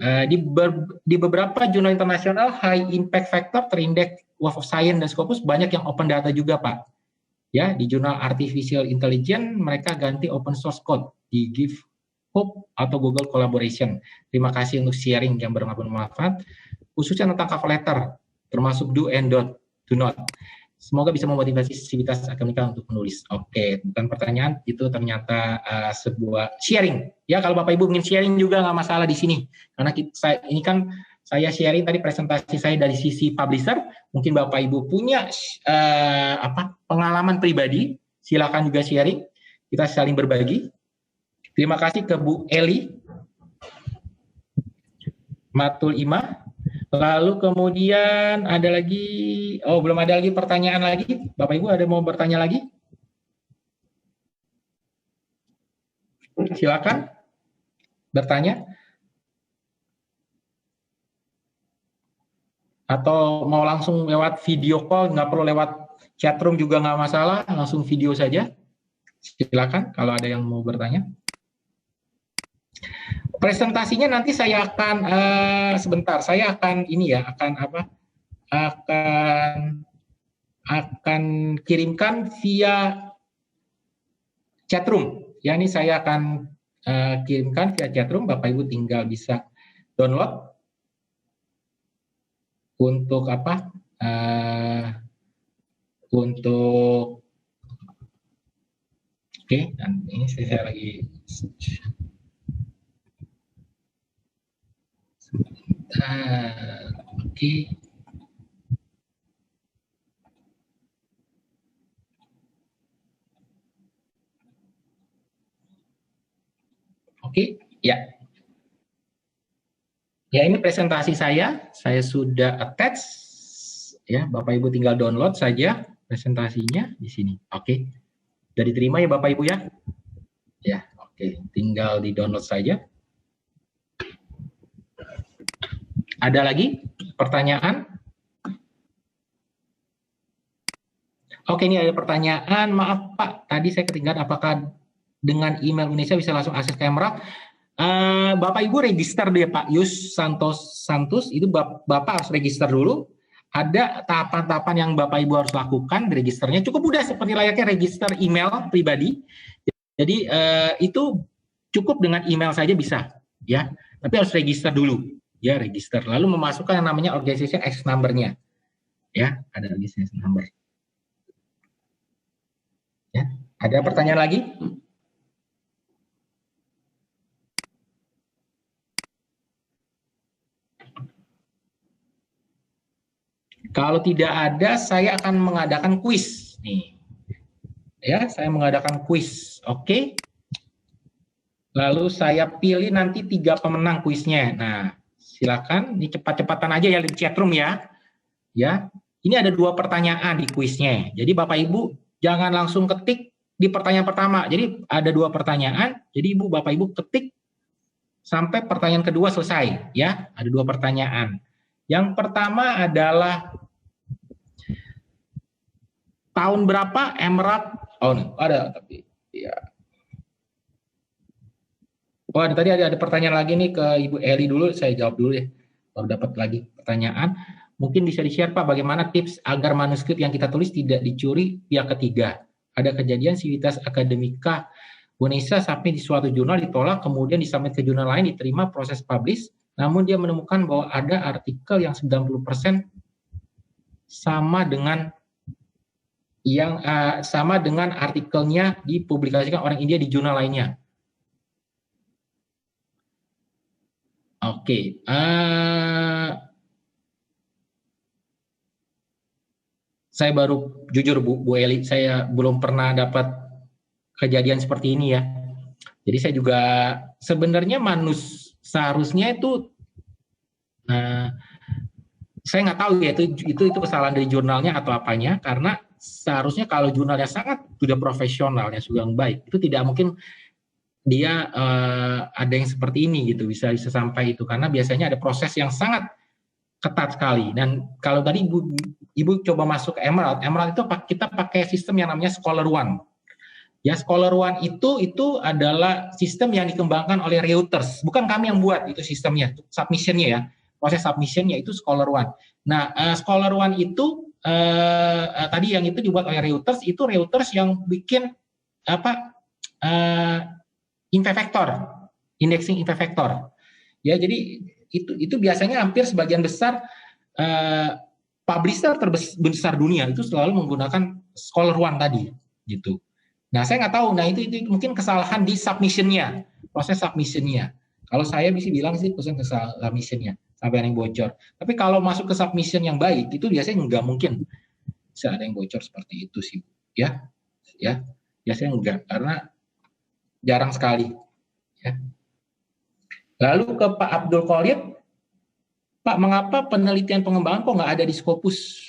di beberapa jurnal internasional high impact factor terindeks Web of Science dan Scopus banyak yang open data juga Pak. Ya, di jurnal Artificial Intelligence mereka ganti open source code di GitHub atau Google Collaboration. Terima kasih untuk sharing yang bermanfaat, khususnya tentang cover letter, termasuk do and do not. Semoga bisa memotivasi sivitas akademika untuk menulis. Oke, bukan pertanyaan, itu ternyata sebuah sharing. Ya, kalau Bapak Ibu ingin sharing juga nggak masalah di sini. Karena ini kan saya sharing tadi presentasi saya dari sisi publisher. Mungkin Bapak Ibu punya pengalaman pribadi, silakan juga sharing. Kita saling berbagi. Terima kasih ke Bu Eli Matul Ima. Lalu kemudian ada lagi, belum ada lagi pertanyaan lagi. Bapak Ibu ada mau bertanya lagi? Silakan bertanya. Atau mau langsung lewat video call, nggak perlu lewat chat room juga nggak masalah, langsung video saja. Silakan kalau ada yang mau bertanya. Presentasinya nanti saya akan sebentar, saya akan ini ya, akan kirimkan via chatroom. Ya, ini saya akan kirimkan via chatroom. Bapak Ibu tinggal bisa download untuk oke, dan ini saya lagi oke. Oke, ya. Ya, ini presentasi saya sudah attach, ya, Bapak Ibu tinggal download saja presentasinya di sini. Oke, sudah diterima ya Bapak Ibu ya? Ya, oke, tinggal di download saja. Ada lagi pertanyaan? Oke, ini ada pertanyaan. Maaf Pak, tadi saya ketinggalan, apakah dengan email Indonesia bisa langsung akses ke Emerald? Bapak Ibu register deh Pak Yus Santos, itu Bapak harus register dulu. Ada tahapan-tahapan yang Bapak Ibu harus lakukan di registernya. Cukup mudah seperti layaknya register email pribadi. Jadi itu cukup dengan email saja bisa, ya. Tapi harus register dulu, ya, register. Lalu memasukkan yang namanya organization access number-nya, ya. Ada organization number. Ya, ada pertanyaan lagi? Kalau tidak ada, saya akan mengadakan kuis nih. Ya, saya mengadakan kuis. Oke. Lalu saya pilih nanti 3 pemenang kuisnya. Nah, silakan ini cepat-cepatan aja ya di chat room ya. Ya. Ini ada 2 pertanyaan di kuisnya. Jadi Bapak Ibu jangan langsung ketik di pertanyaan pertama. Jadi ada 2 pertanyaan. Jadi Bapak Ibu ketik sampai pertanyaan kedua selesai ya. Ada 2 pertanyaan. Yang pertama adalah tahun berapa Emerald? Oh, ada tapi ya. Oh, tadi ada pertanyaan lagi nih ke Ibu Eli dulu, saya jawab dulu ya. Baru dapat lagi pertanyaan. Mungkin bisa di-share Pak bagaimana tips agar manuskrip yang kita tulis tidak dicuri pihak ketiga. Ada kejadian Civitas Academica Indonesia sampai di suatu jurnal ditolak, kemudian disubmit ke jurnal lain, diterima proses publish. Namun dia menemukan bahwa ada artikel yang 90% sama dengan artikelnya dipublikasikan orang India di jurnal lainnya. Oke. Saya baru jujur Bu Eli, saya belum pernah dapat kejadian seperti ini ya. Jadi saya juga sebenarnya seharusnya itu saya nggak tahu ya itu kesalahan dari jurnalnya atau apanya, karena seharusnya kalau jurnalnya sangat sudah profesional ya, sudah baik, itu tidak mungkin dia ada yang seperti ini gitu, bisa sampai itu, karena biasanya ada proses yang sangat ketat sekali. Dan kalau tadi Ibu coba masuk ke Emerald itu kita pakai sistem yang namanya Scholar One. Ya, Scholar One itu adalah sistem yang dikembangkan oleh Reuters. Bukan kami yang buat itu sistemnya, submissionnya ya. Proses submissionnya itu Scholar One. Nah, Scholar One itu tadi yang itu dibuat oleh Reuters, itu Reuters yang bikin InfeVector, indexing InfeVector. Ya, jadi itu biasanya hampir sebagian besar publisher terbesar dunia itu selalu menggunakan Scholar One tadi, gitu. Nah, saya nggak tahu. Nah, itu mungkin kesalahan di submission-nya, proses submission-nya. Kalau saya bisa bilang sih proses submission-nya sampai ada yang bocor. Tapi kalau masuk ke submission yang baik, itu biasanya nggak mungkin bisa ada yang bocor seperti itu sih, ya. Ya, biasanya enggak, karena jarang sekali. Ya. Lalu ke Pak Abdul Khalid, Pak, mengapa penelitian pengembangan kok nggak ada di Scopus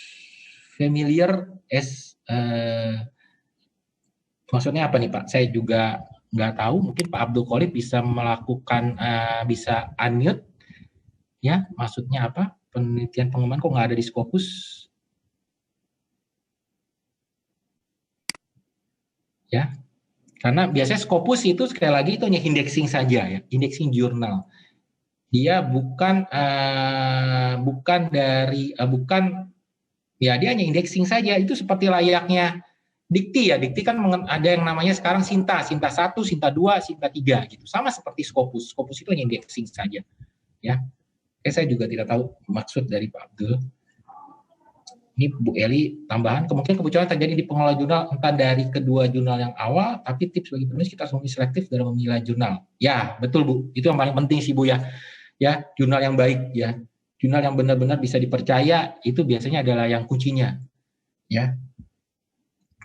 familiar as maksudnya apa nih Pak? Saya juga nggak tahu. Mungkin Pak Abdul Khalid bisa melakukan, bisa unmute, ya. Maksudnya apa? Penelitian pengembangan kok nggak ada di Scopus? Ya, karena biasanya Scopus itu sekali lagi itu hanya indexing saja ya, indexing jurnal. Dia bukan dia hanya indexing saja. Itu seperti layaknya Dikti ya. Dikti kan ada yang namanya sekarang Sinta 1, Sinta 2, Sinta 3 gitu. Sama seperti Scopus. Scopus itu hanya indexing saja. Ya. Saya juga tidak tahu maksud dari Pak Abdul. Ini Bu Eli tambahan, kemungkinan kebocoran terjadi di pengelola jurnal entah dari kedua jurnal yang awal, tapi tips bagi penulis kita harus lebih selektif dalam memilah jurnal. Ya, betul Bu. Itu yang paling penting sih Bu ya. Ya, jurnal yang baik ya. Jurnal yang benar-benar bisa dipercaya itu biasanya adalah yang kuncinya. Ya.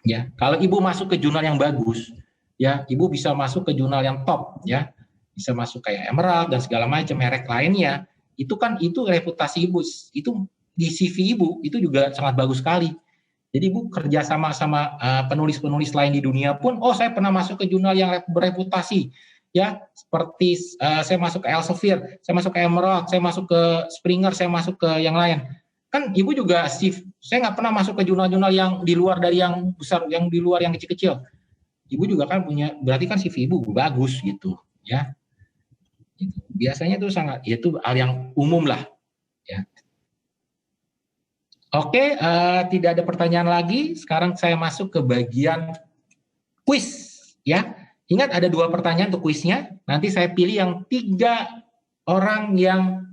Ya, kalau Ibu masuk ke jurnal yang bagus, ya, Ibu bisa masuk ke jurnal yang top ya. bisa masuk kayak Emerald dan segala macam merek lainnya. Itu reputasi Ibu, itu di CV Ibu itu juga sangat bagus sekali. Jadi Ibu kerja sama penulis-penulis lain di dunia pun, saya pernah masuk ke jurnal yang bereputasi, ya, seperti saya masuk ke Elsevier, saya masuk ke Emerald, saya masuk ke Springer, saya masuk ke yang lain. Kan Ibu juga, saya nggak pernah masuk ke jurnal-jurnal yang di luar dari yang besar, yang di luar yang kecil-kecil. Ibu juga kan punya, berarti kan CV Ibu bagus gitu, ya. Biasanya itu itu hal yang umum lah, ya. Oke, tidak ada pertanyaan lagi. Sekarang saya masuk ke bagian kuis, ya. Ingat ada 2 pertanyaan untuk kuisnya. Nanti saya pilih yang 3 orang yang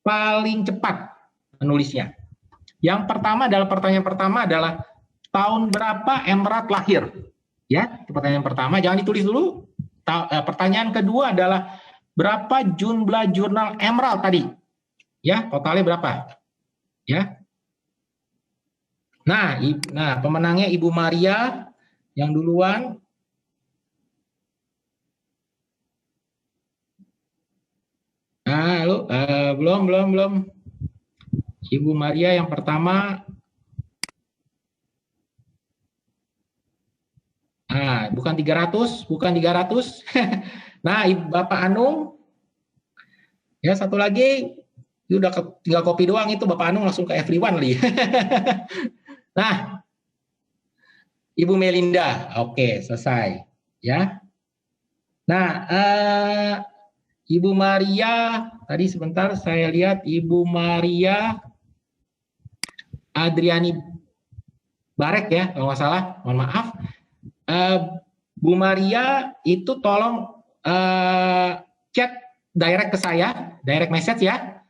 paling cepat menulisnya. Yang pertama adalah pertanyaan pertama adalah tahun berapa Emerald lahir? Ya, itu pertanyaan pertama. Jangan ditulis dulu. Pertanyaan kedua adalah berapa jumlah jurnal Emerald tadi? Ya, totalnya berapa? Ya. Nah, pemenangnya Ibu Maria yang duluan. Belum. Ibu Maria yang pertama. Bukan 300. Nah, Bapak Anung. Ya, satu lagi. Udah tinggal kopi doang itu, Bapak Anung langsung ke everyone li. Nah, Ibu Melinda, oke, selesai, ya. Nah, Ibu Maria, tadi sebentar saya lihat Ibu Maria Adriani Barek ya, kalau nggak salah, mohon maaf. Bu Maria itu tolong chat direct ke saya, direct message ya.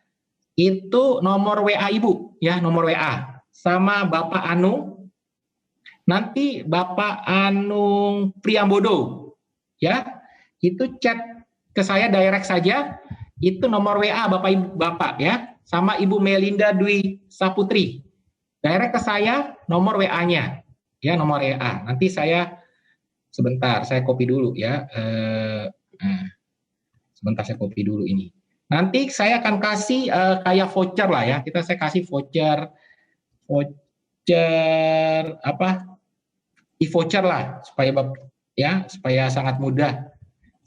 Itu nomor WA Ibu, ya, nomor WA. Sama Bapak Anung, nanti Bapak Anung Priambodo, ya, itu chat ke saya direct saja, itu nomor WA Bapak ya, sama Ibu Melinda Dwi Saputri, direct ke saya nomor WA-nya, ya, nomor WA. Nanti saya sebentar, saya copy dulu ya, sebentar saya copy dulu ini. Nanti saya akan kasih kayak voucher lah ya, saya kasih voucher apa, e-voucher lah supaya sangat mudah.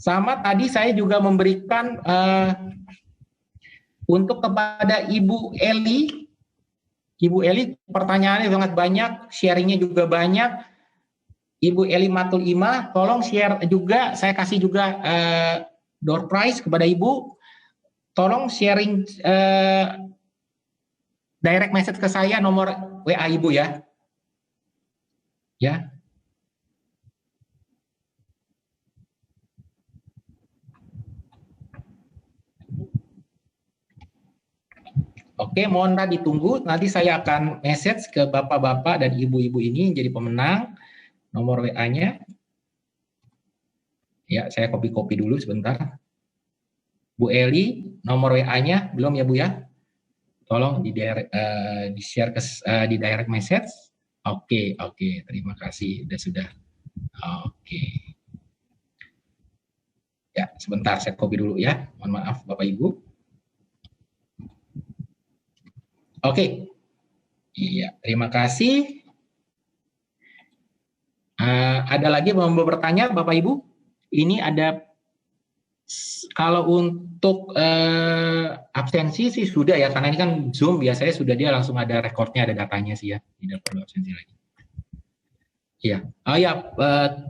Sama tadi saya juga memberikan untuk kepada Ibu Eli pertanyaannya sangat banyak, sharingnya juga banyak. Ibu Eli Matul Ima, tolong share juga, saya kasih juga door prize kepada Ibu. Tolong sharing direct message ke saya nomor WA Ibu ya. Ya. Oke, mohon ditunggu. Nanti saya akan message ke bapak-bapak dan ibu-ibu ini jadi pemenang nomor WA-nya. Ya, saya copy dulu sebentar. Bu Eli, nomor WA-nya belum ya Bu ya? Tolong di share di direct message. Oke, terima kasih sudah. Oke. Ya, sebentar saya copy dulu ya. Mohon maaf Bapak Ibu. Oke. Iya, terima kasih. Ada lagi yang mau bertanya Bapak Ibu? Ini ada, kalau untuk absensi sih sudah ya, karena ini kan Zoom biasanya sudah dia langsung ada rekornya, ada datanya sih ya, tidak perlu absensi lagi. Ya,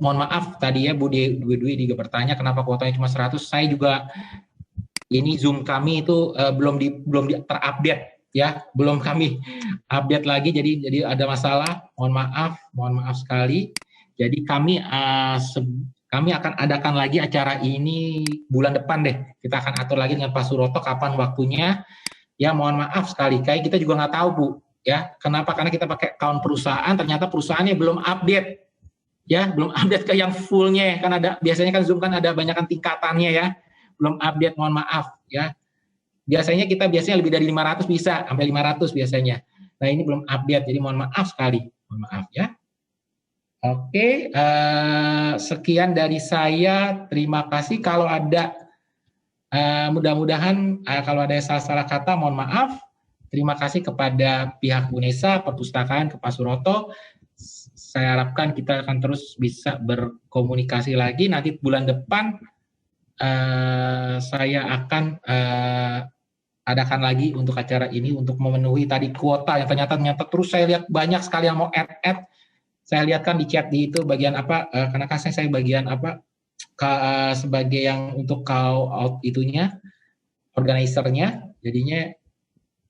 mohon maaf tadi ya Bu Dwi juga bertanya kenapa kuotanya cuma 100. Saya juga ini Zoom kami itu belum terupdate ya, belum kami update lagi, jadi ada masalah. Mohon maaf sekali. Jadi kami akan adakan lagi acara ini bulan depan deh. Kita akan atur lagi dengan Pak Suroto kapan waktunya. Ya, mohon maaf sekali. Kayak kita juga nggak tahu Bu. Ya, kenapa? Karena kita pakai account perusahaan, ternyata perusahaannya belum update. Ya, belum update ke yang fullnya. Kan biasanya kan Zoom kan ada banyakan tingkatannya ya. Belum update, mohon maaf ya. Biasanya lebih dari 500 bisa, sampai 500 biasanya. Nah, ini belum update, jadi mohon maaf sekali. Mohon maaf ya. Oke, sekian dari saya. Terima kasih. Kalau ada Mudah-mudahan kalau ada salah-salah kata mohon maaf. Terima kasih kepada pihak UNESA, perpustakaan, ke Pak Suroto. Saya harapkan kita akan terus bisa berkomunikasi lagi. Nanti bulan depan saya akan adakan lagi untuk acara ini untuk memenuhi tadi kuota yang ternyata terus saya lihat banyak sekali yang mau add. Saya lihat kan di chat di itu bagian apa, karena kan saya bagian apa sebagai yang untuk call out itunya, organisernya, jadinya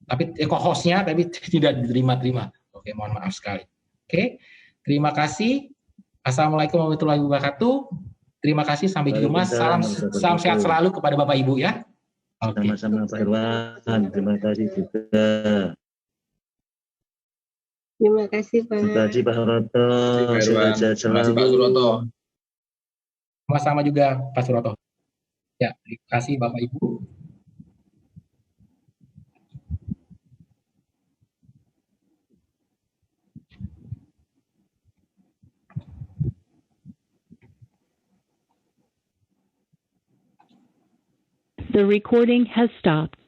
tapi co-hostnya tapi tidak diterima. Oke, mohon maaf sekali. Oke, terima kasih. Assalamualaikum warahmatullahi wabarakatuh. Terima kasih, sampai jumpa. Salam sehat selalu kepada Bapak Ibu ya. Oke. Sama-sama Pak Irwan, terima kasih juga. Terima kasih Pak. Terima kasih Pak Suroto. Terima kasih Pak Suroto. Sama-sama juga Pak Suroto. Ya, terima kasih Bapak Ibu. The recording has stopped.